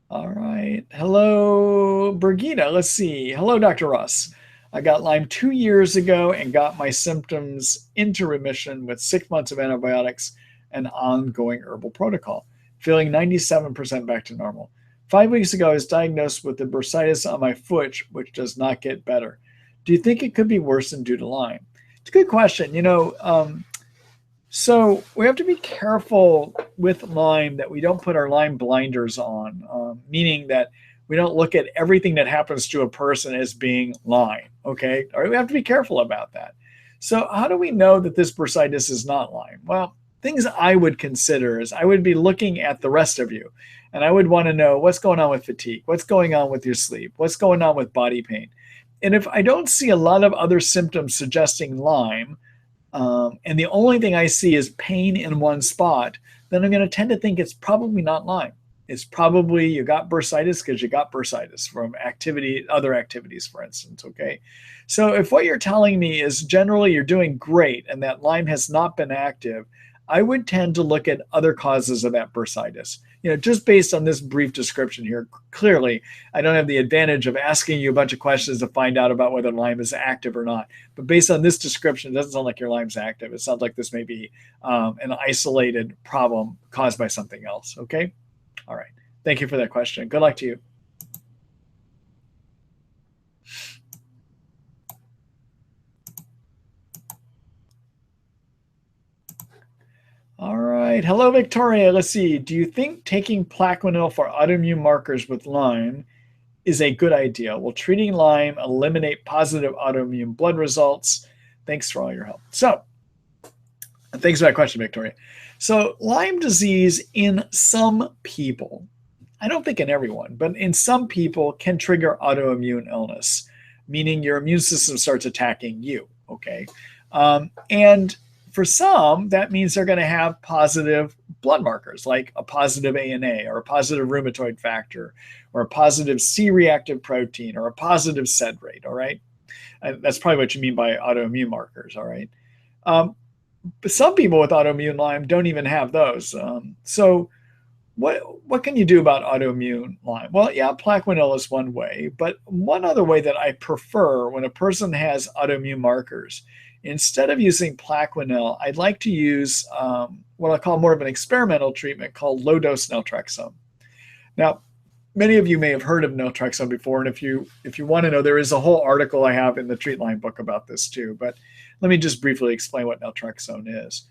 All right. Hello, Brigida. Let's see. Hello, Dr. Ross. I got Lyme 2 years ago and got my symptoms into remission with 6 months of antibiotics and ongoing herbal protocol, feeling 97% back to normal. 5 weeks ago, I was diagnosed with the bursitis on my foot, which does not get better. Do you think it could be worsened due to Lyme? It's a good question. So we have to be careful with Lyme that we don't put our Lyme blinders on, meaning that we don't look at everything that happens to a person as being Lyme, okay? All right, we have to be careful about that. So how do we know that this bursitis is not Lyme? Well, things I would consider is I would be looking at the rest of you, and I would want to know what's going on with fatigue, what's going on with your sleep, what's going on with body pain. And if I don't see a lot of other symptoms suggesting Lyme, and the only thing I see is pain in one spot, then I'm going to tend to think it's probably not Lyme. It's probably you got bursitis because you got bursitis from other activities, for instance, okay? So if what you're telling me is generally you're doing great and that Lyme has not been active, I would tend to look at other causes of that bursitis. Just based on this brief description here, clearly, I don't have the advantage of asking you a bunch of questions to find out about whether Lyme is active or not. But based on this description, it doesn't sound like your Lyme's active. It sounds like this may be an isolated problem caused by something else, okay? All right. Thank you for that question. Good luck to you. All right. Hello, Victoria. Let's see. Do you think taking Plaquenil for autoimmune markers with Lyme is a good idea? Will treating Lyme eliminate positive autoimmune blood results? Thanks for all your help. So, thanks for that question, Victoria. So, Lyme disease in some people, I don't think in everyone, but in some people can trigger autoimmune illness, meaning your immune system starts attacking you, okay? And for some, that means they're going to have positive blood markers, like a positive ANA or a positive rheumatoid factor or a positive C-reactive protein or a positive SED rate, all right? That's probably what you mean by autoimmune markers, all right? But some people with autoimmune Lyme don't even have those. So what can you do about autoimmune Lyme? Well, yeah, Plaquenil is one way, but one other way that I prefer when a person has autoimmune markers, instead of using Plaquenil, I'd like to use what I call more of an experimental treatment called low-dose naltrexone. Now, many of you may have heard of naltrexone before, and if you want to know, there is a whole article I have in the Treat Lyme book about this too. But let me just briefly explain what naltrexone is.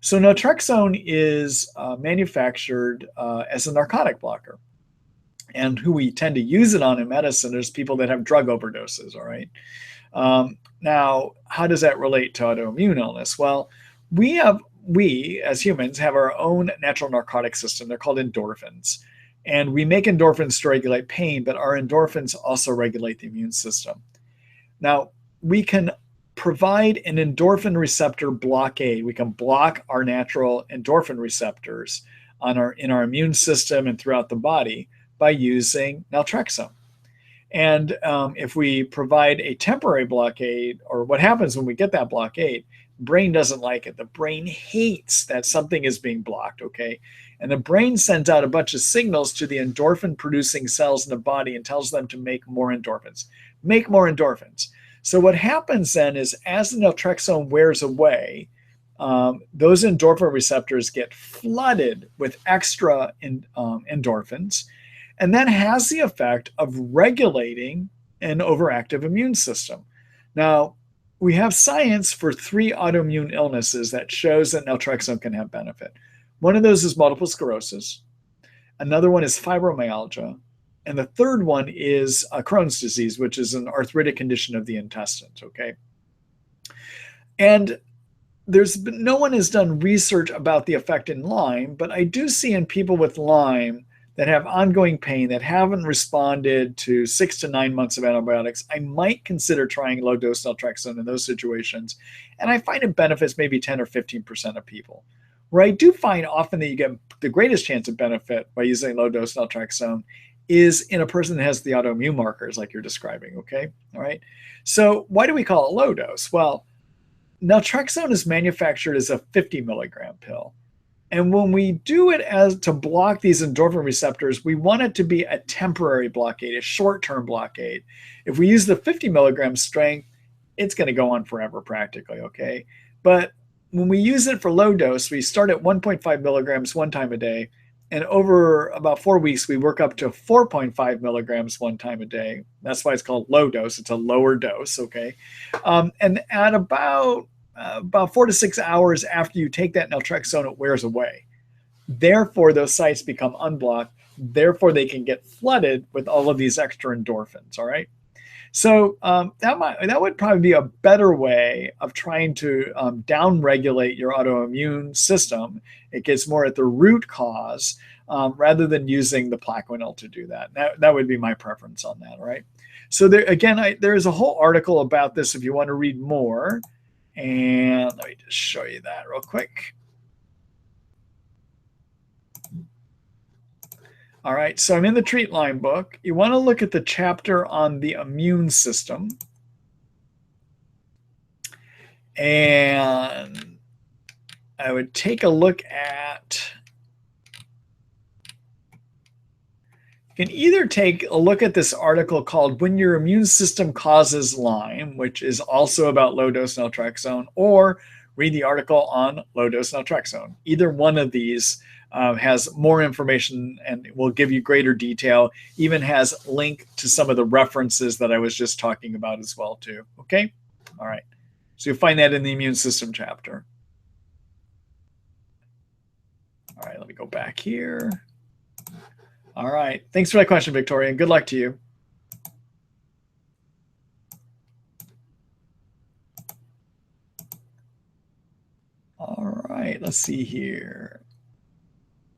So naltrexone is manufactured as a narcotic blocker, and who we tend to use it on in medicine is people that have drug overdoses. All right. Now, how does that relate to autoimmune illness? Well, we as humans have our own natural narcotic system. They're called endorphins. And we make endorphins to regulate pain, but our endorphins also regulate the immune system. Now, we can provide an endorphin receptor blockade. We can block our natural endorphin receptors in our immune system and throughout the body by using naltrexone. And if we provide a temporary blockade, or what happens when we get that blockade, brain doesn't like it. The brain hates that something is being blocked, okay? And the brain sends out a bunch of signals to the endorphin producing cells in the body and tells them to make more endorphins. Make more endorphins. So what happens then is as the naltrexone wears away, those endorphin receptors get flooded with extra endorphins, and that has the effect of regulating an overactive immune system. Now, we have science for 3 autoimmune illnesses that shows that naltrexone can have benefit. One of those is multiple sclerosis. Another one is fibromyalgia. And the third one is Crohn's disease, which is an arthritic condition of the intestines, okay? And no one has done research about the effect in Lyme, but I do see in people with Lyme that have ongoing pain that haven't responded to 6 to 9 months of antibiotics, I might consider trying low-dose naltrexone in those situations. And I find it benefits maybe 10 or 15% of people. Where I do find often that you get the greatest chance of benefit by using low-dose naltrexone is in a person that has the autoimmune markers like you're describing, okay? All right. So why do we call it low dose? Well, naltrexone is manufactured as a 50 milligram pill. And when we do it as to block these endorphin receptors, we want it to be a temporary blockade, a short-term blockade. If we use the 50 milligram strength, it's going to go on forever practically, okay? But when we use it for low dose, we start at 1.5 milligrams one time a day, and over about 4 weeks, we work up to 4.5 milligrams one time a day. That's why it's called low dose. It's a lower dose, okay? And at about 4 to 6 hours after you take that naltrexone, it wears away. Therefore, those sites become unblocked. Therefore, they can get flooded with all of these extra endorphins, all right? So that would probably be a better way of trying to downregulate your autoimmune system. It gets more at the root cause rather than using the Plaquenil to do that. That would be my preference on that, all right? So there is a whole article about this if you want to read more. And let me just show you that real quick. All right, so I'm in the Treat Lyme book. You want to look at the chapter on the immune system. And I would take a look at, you can either take a look at this article called When Your Immune System Causes Lyme, which is also about low-dose naltrexone, or read the article on low-dose naltrexone. Either one of these has more information and will give you greater detail, even has link to some of the references that I was just talking about as well too, okay? All right, so you'll find that in the immune system chapter. All right, let me go back here. All right, thanks for that question, Victoria, and good luck to you. All right, let's see here.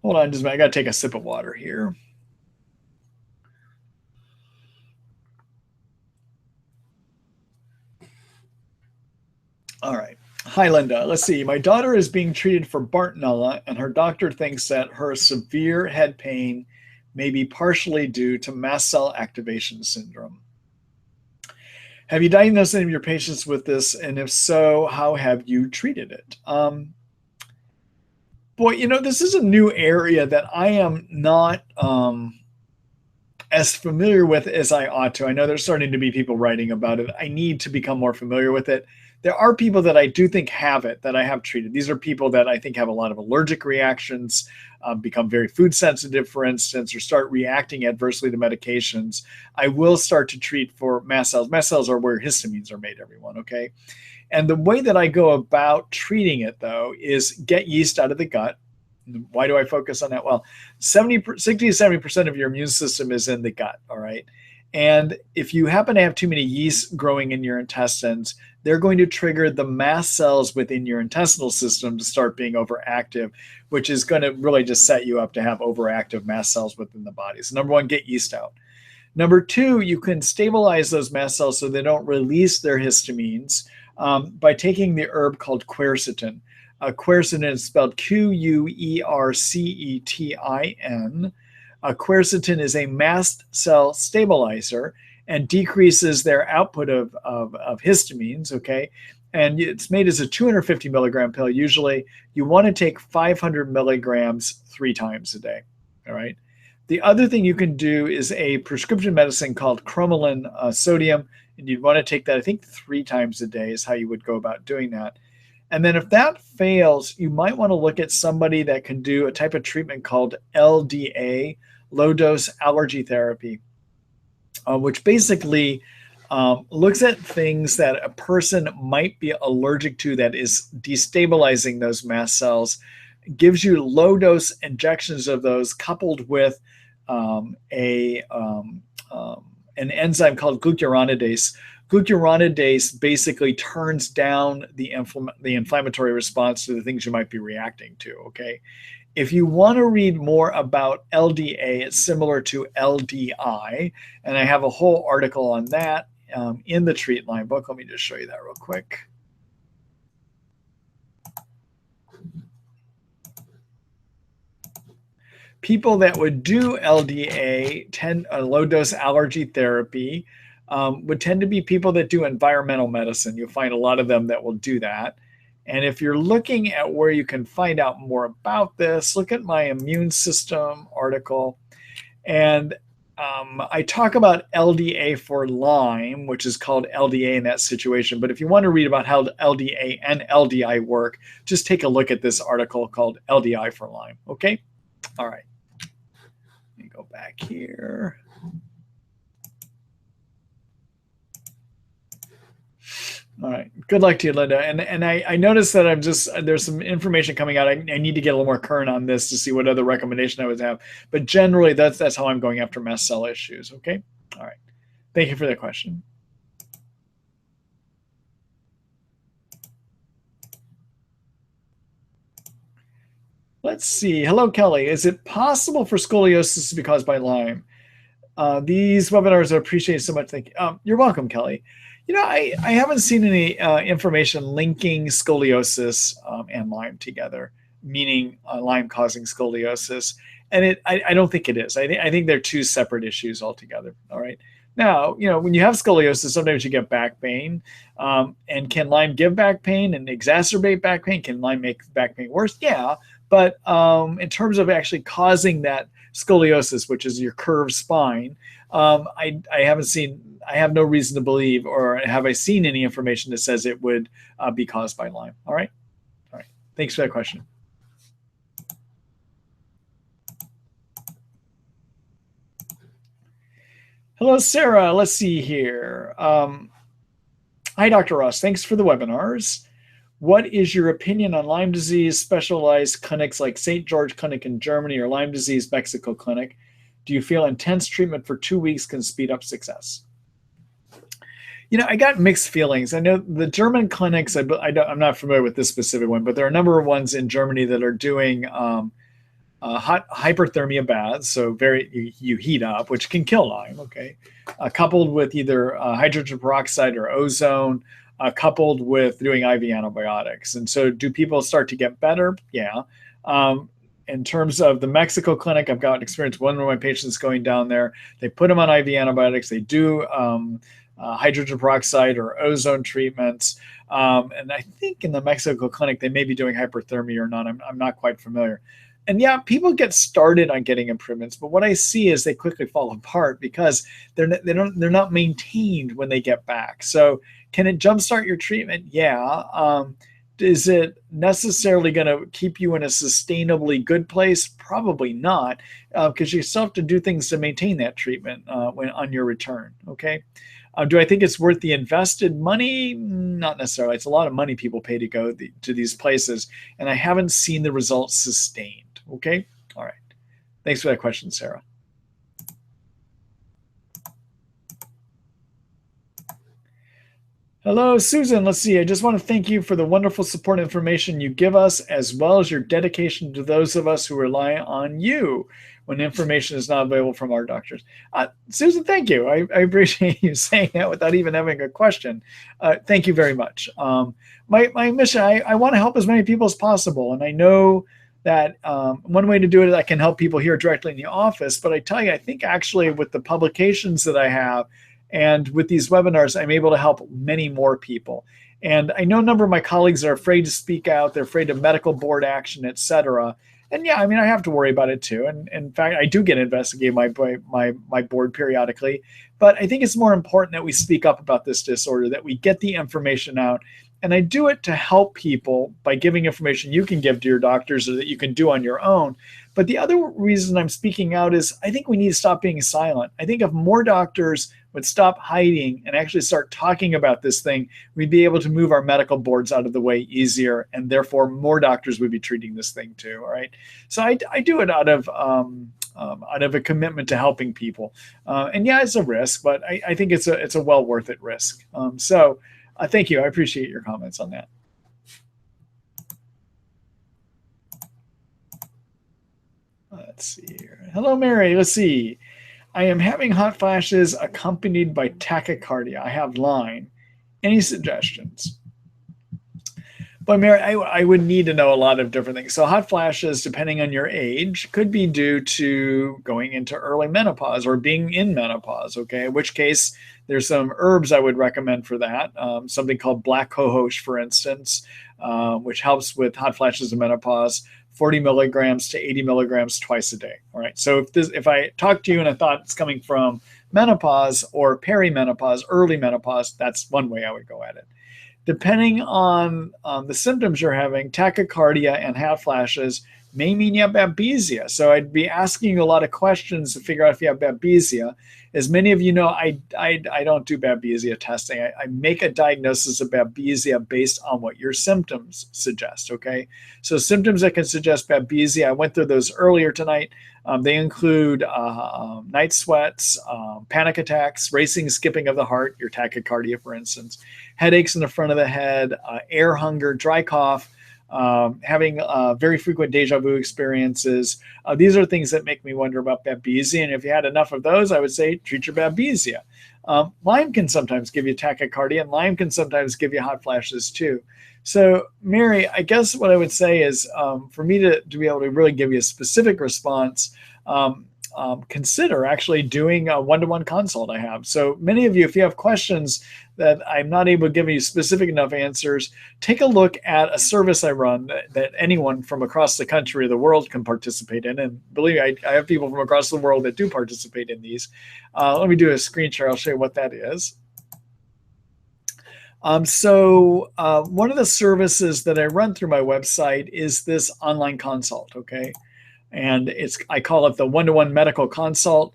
Hold on just a minute, I gotta take a sip of water here. All right. Hi, Linda. Let's see. My daughter is being treated for Bartonella, and her doctor thinks that her severe head pain may be partially due to mast cell activation syndrome. Have you diagnosed any of your patients with this? And if so, how have you treated it? Boy, this is a new area that I am not as familiar with as I ought to. I know there's starting to be people writing about it. I need to become more familiar with it. There are people that I do think have it, that I have treated. These are people that I think have a lot of allergic reactions, become very food sensitive, for instance, or start reacting adversely to medications. I will start to treat for mast cells. Mast cells are where histamines are made, everyone, okay? And the way that I go about treating it, though, is get yeast out of the gut. Why do I focus on that? Well, 60 to 70% of your immune system is in the gut, all right? And if you happen to have too many yeasts growing in your intestines, they're going to trigger the mast cells within your intestinal system to start being overactive, which is going to really just set you up to have overactive mast cells within the body. So number one, get yeast out. Number two, you can stabilize those mast cells so they don't release their histamines by taking the herb called quercetin. Quercetin is spelled Quercetin. Quercetin is a mast cell stabilizer and decreases their output of histamines, okay? And it's made as a 250 milligram pill. Usually you want to take 500 milligrams 3 times a day, all right? The other thing you can do is a prescription medicine called cromolyn sodium, and you'd want to take that, I think, 3 times a day is how you would go about doing that. And then if that fails, you might want to look at somebody that can do a type of treatment called LDA, low dose allergy therapy, which basically looks at things that a person might be allergic to that is destabilizing those mast cells, gives you low dose injections of those coupled with an enzyme called glucuronidase. Glucuronidase basically turns down the inflammatory response to the things you might be reacting to, okay? If you want to read more about LDA, it's similar to LDI, and I have a whole article on that in the Treat Lyme book. Let me just show you that real quick. People that would do LDA, low-dose allergy therapy, would tend to be people that do environmental medicine. You'll find a lot of them that will do that. And if you're looking at where you can find out more about this, look at my immune system article. And I talk about LDA for Lyme, which is called LDA in that situation. But if you want to read about how LDA and LDI work, just take a look at this article called LDI for Lyme. Okay? All right. Let me go back here. All right. Good luck to you, Linda. And I noticed that there's some information coming out. I need to get a little more current on this to see what other recommendation I would have. But generally, that's how I'm going after mast cell issues. Okay. All right. Thank you for the question. Let's see. Hello, Kelly. Is it possible for scoliosis to be caused by Lyme? These webinars are appreciated so much. Thank you. You're welcome, Kelly. You know, I haven't seen any information linking scoliosis and Lyme together, meaning Lyme causing scoliosis. And I don't think it is. I think they're two separate issues altogether. All right. Now, you know, when you have scoliosis, sometimes you get back pain. And can Lyme give back pain and exacerbate back pain? Can Lyme make back pain worse? Yeah. But in terms of actually causing that scoliosis, which is your curved spine, I have no reason to believe, or have I seen any information that says it would be caused by Lyme. All right. All right. Thanks for that question. Hello, Sarah. Let's see here. Hi, Dr. Ross. Thanks for the webinars. What is your opinion on Lyme disease specialized clinics like St. George Clinic in Germany or Lyme disease Mexico Clinic? Do you feel intense treatment for 2 weeks can speed up success? You know, I got mixed feelings. I know the German clinics, I'm not familiar with this specific one, but there are a number of ones in Germany that are doing hot hyperthermia baths. So you heat up, which can kill Lyme, okay? Coupled with either hydrogen peroxide or ozone, coupled with doing IV antibiotics. And so do people start to get better? Yeah. In terms of the Mexico clinic, I've got experience. One of my patients going down there, they put them on IV antibiotics. They do hydrogen peroxide or ozone treatments. And I think in the Mexico clinic, they may be doing hyperthermia or not. I'm not quite familiar. And yeah, people get started on getting improvements, but what I see is they quickly fall apart because they're not maintained when they get back. So can it jumpstart your treatment? Yeah. Is it necessarily going to keep you in a sustainably good place? Probably not, because you still have to do things to maintain that treatment when on your return. Okay. Do I think it's worth the invested money? Not necessarily. It's a lot of money people pay to go to these places, and I haven't seen the results sustained. Okay. All right. Thanks for that question, Sarah. Hello, Susan. Let's see. I just want to thank you for the wonderful support information you give us, as well as your dedication to those of us who rely on you when information is not available from our doctors. Susan, thank you. I appreciate you saying that without even having a question. Thank you very much. My mission, I want to help as many people as possible. And I know that one way to do it is I can help people here directly in the office. But I tell you, I think actually with the publications that I have, and with these webinars, I'm able to help many more people. And I know a number of my colleagues are afraid to speak out. They're afraid of medical board action, et cetera. And yeah, I mean, I have to worry about it too. And in fact, I do get investigated my board periodically. But I think it's more important that we speak up about this disorder, that we get the information out. And I do it to help people by giving information you can give to your doctors or that you can do on your own. But the other reason I'm speaking out is I think we need to stop being silent. I think if more doctors would stop hiding and actually start talking about this thing, we'd be able to move our medical boards out of the way easier, and therefore more doctors would be treating this thing too. All right. So I do it out of a commitment to helping people. And yeah, it's a risk, but I think it's a well worth it risk. So thank you. I appreciate your comments on that. Let's see here. Hello, Mary. Let's see. I am having hot flashes accompanied by tachycardia. I have Lyme. Any suggestions? But Mary, I would need to know a lot of different things. So hot flashes, depending on your age, could be due to going into early menopause or being in menopause, okay? In which case, there's some herbs I would recommend for that. Something called black cohosh, for instance, which helps with hot flashes in menopause. 40 milligrams to 80 milligrams twice a day. All right. So if I talk to you and I thought it's coming from menopause or perimenopause, early menopause, that's one way I would go at it. Depending on the symptoms you're having, tachycardia and hot flashes may mean you have babesia. So I'd be asking you a lot of questions to figure out if you have babesia. As many of you know, I don't do babesia testing. I make a diagnosis of babesia based on what your symptoms suggest, okay? So symptoms that can suggest babesia, I went through those earlier tonight. They include night sweats, panic attacks, racing, skipping of the heart, your tachycardia, for instance, headaches in the front of the head, air hunger, dry cough, having very frequent deja vu experiences. These are things that make me wonder about babesia. And if you had enough of those, I would say treat your babesia. Lyme can sometimes give you tachycardia, and Lyme can sometimes give you hot flashes too. So, Mary, I guess what I would say is for me to be able to really give you a specific response, consider actually doing a one-to-one consult I have. So many of you, if you have questions that I'm not able to give you specific enough answers, take a look at a service I run that anyone from across the country or the world can participate in. And believe me, I have people from across the world that do participate in these. Let me do a screen share. I'll show you what that is. One of the services that I run through my website is this online consult, okay? And I call it the one-to-one medical consult.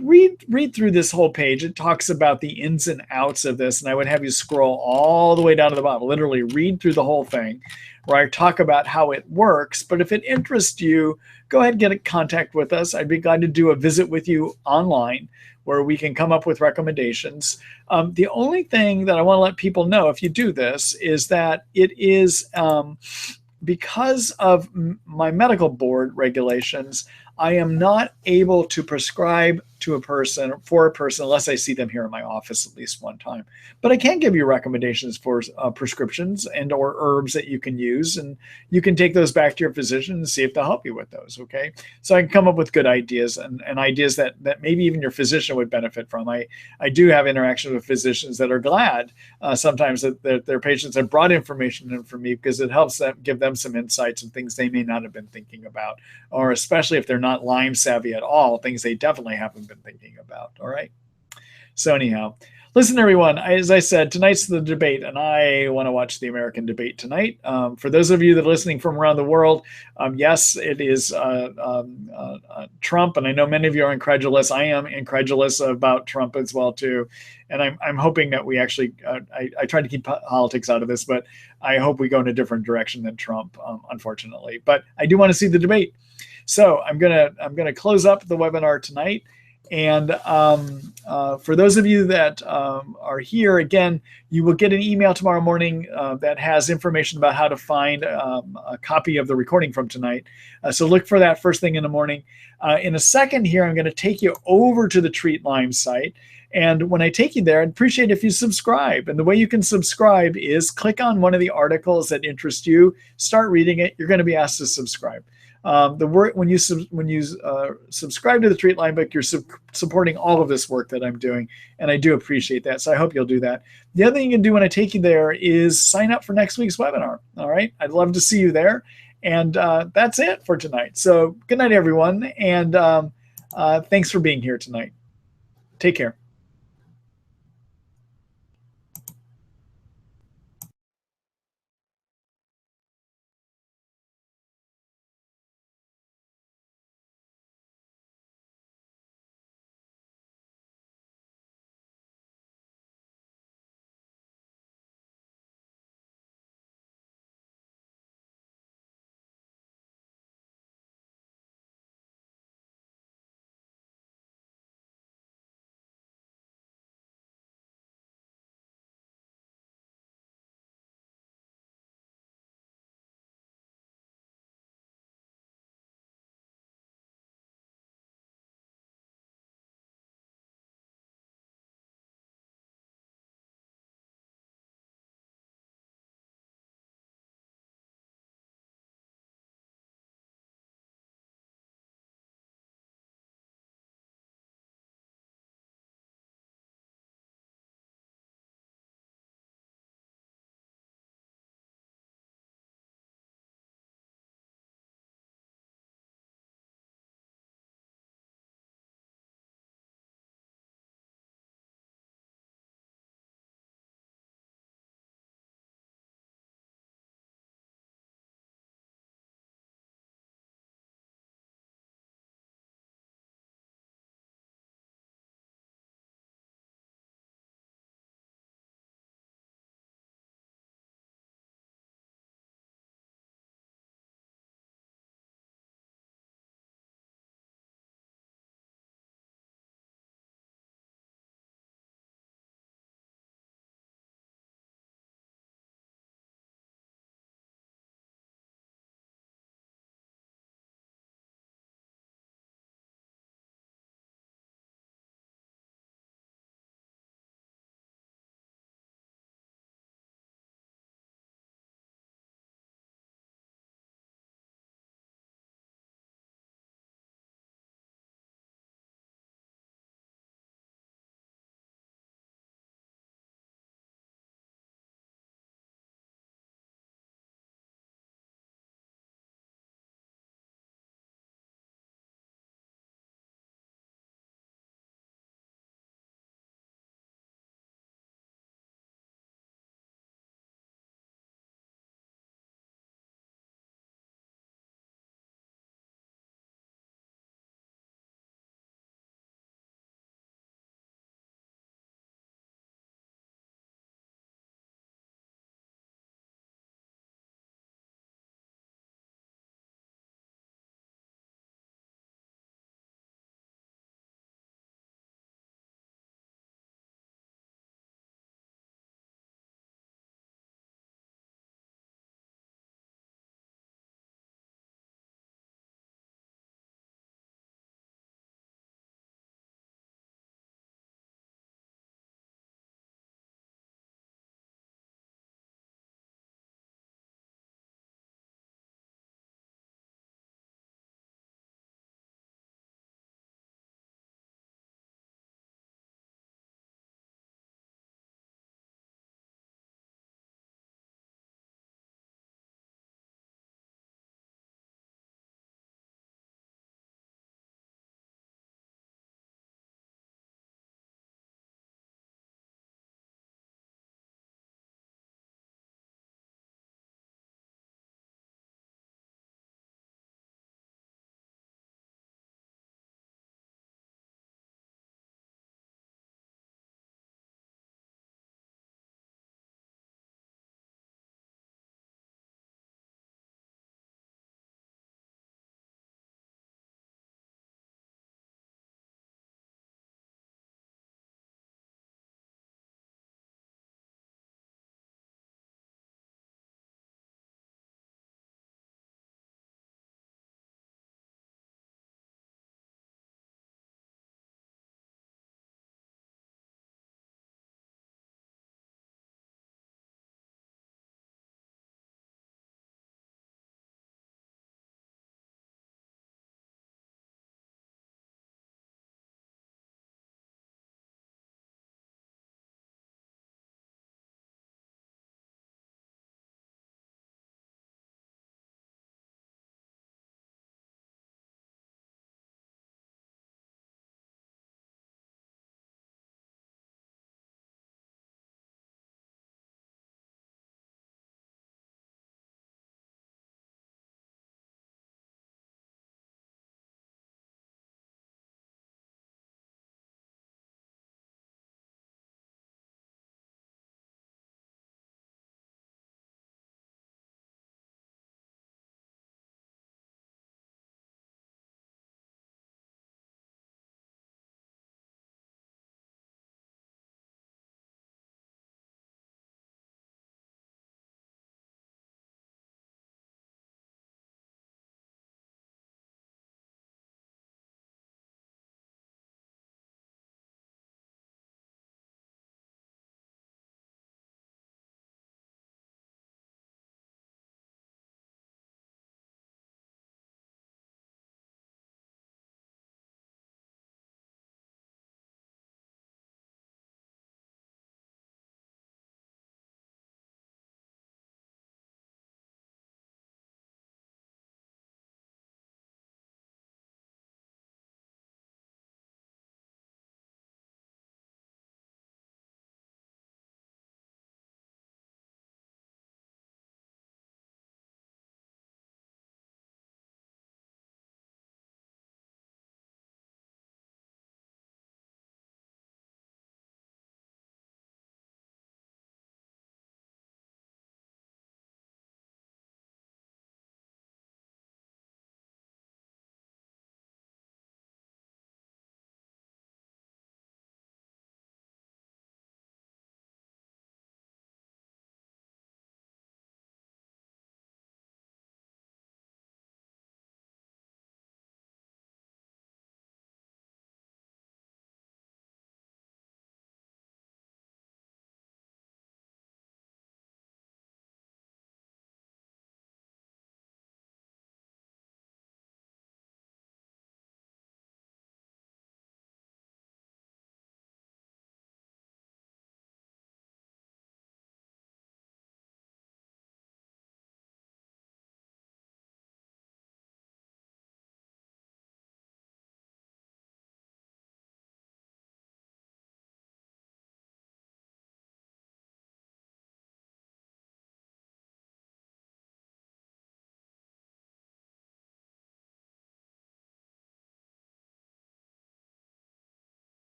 Read through this whole page. It talks about the ins and outs of this, and I would have you scroll all the way down to the bottom. Literally read through the whole thing, where I talk about how it works. But if it interests you, go ahead and get in contact with us. I'd be glad to do a visit with you online, where we can come up with recommendations. The only thing that I want to let people know if you do this is that it is because of my medical board regulations, I am not able to prescribe to a person, for a person, unless I see them here in my office at least one time. But I can give you recommendations for prescriptions and or herbs that you can use, and you can take those back to your physician and see if they'll help you with those, okay? So I can come up with good ideas and ideas that maybe even your physician would benefit from. I do have interactions with physicians that are glad sometimes that their patients have brought information in for me, because it helps them, give them some insights and things they may not have been thinking about, or especially if they're not Lyme savvy at all, things they definitely haven't been thinking about. All right. So anyhow, listen, everyone, as I said, tonight's the debate, and I want to watch the American debate tonight. For those of you that are listening from around the world, yes, it is Trump, and I know many of you are incredulous. I am incredulous about Trump as well, too. And I'm hoping that we actually, I tried to keep politics out of this, but I hope we go in a different direction than Trump, unfortunately. But I do want to see the debate. So I'm gonna close up the webinar tonight. And for those of you that are here, again, you will get an email tomorrow morning that has information about how to find a copy of the recording from tonight. So look for that first thing in the morning. In a second here, I'm going to take you over to the Treat Lyme site. And when I take you there, I'd appreciate if you subscribe. And the way you can subscribe is click on one of the articles that interest you, start reading it. You're going to be asked to subscribe. When you subscribe to the Treat Lyme book, you're supporting all of this work that I'm doing, and I do appreciate that. So I hope you'll do that. The other thing you can do when I take you there is sign up for next week's webinar. All right, I'd love to see you there. And that's it for tonight. So good night, everyone, and thanks for being here tonight. Take care.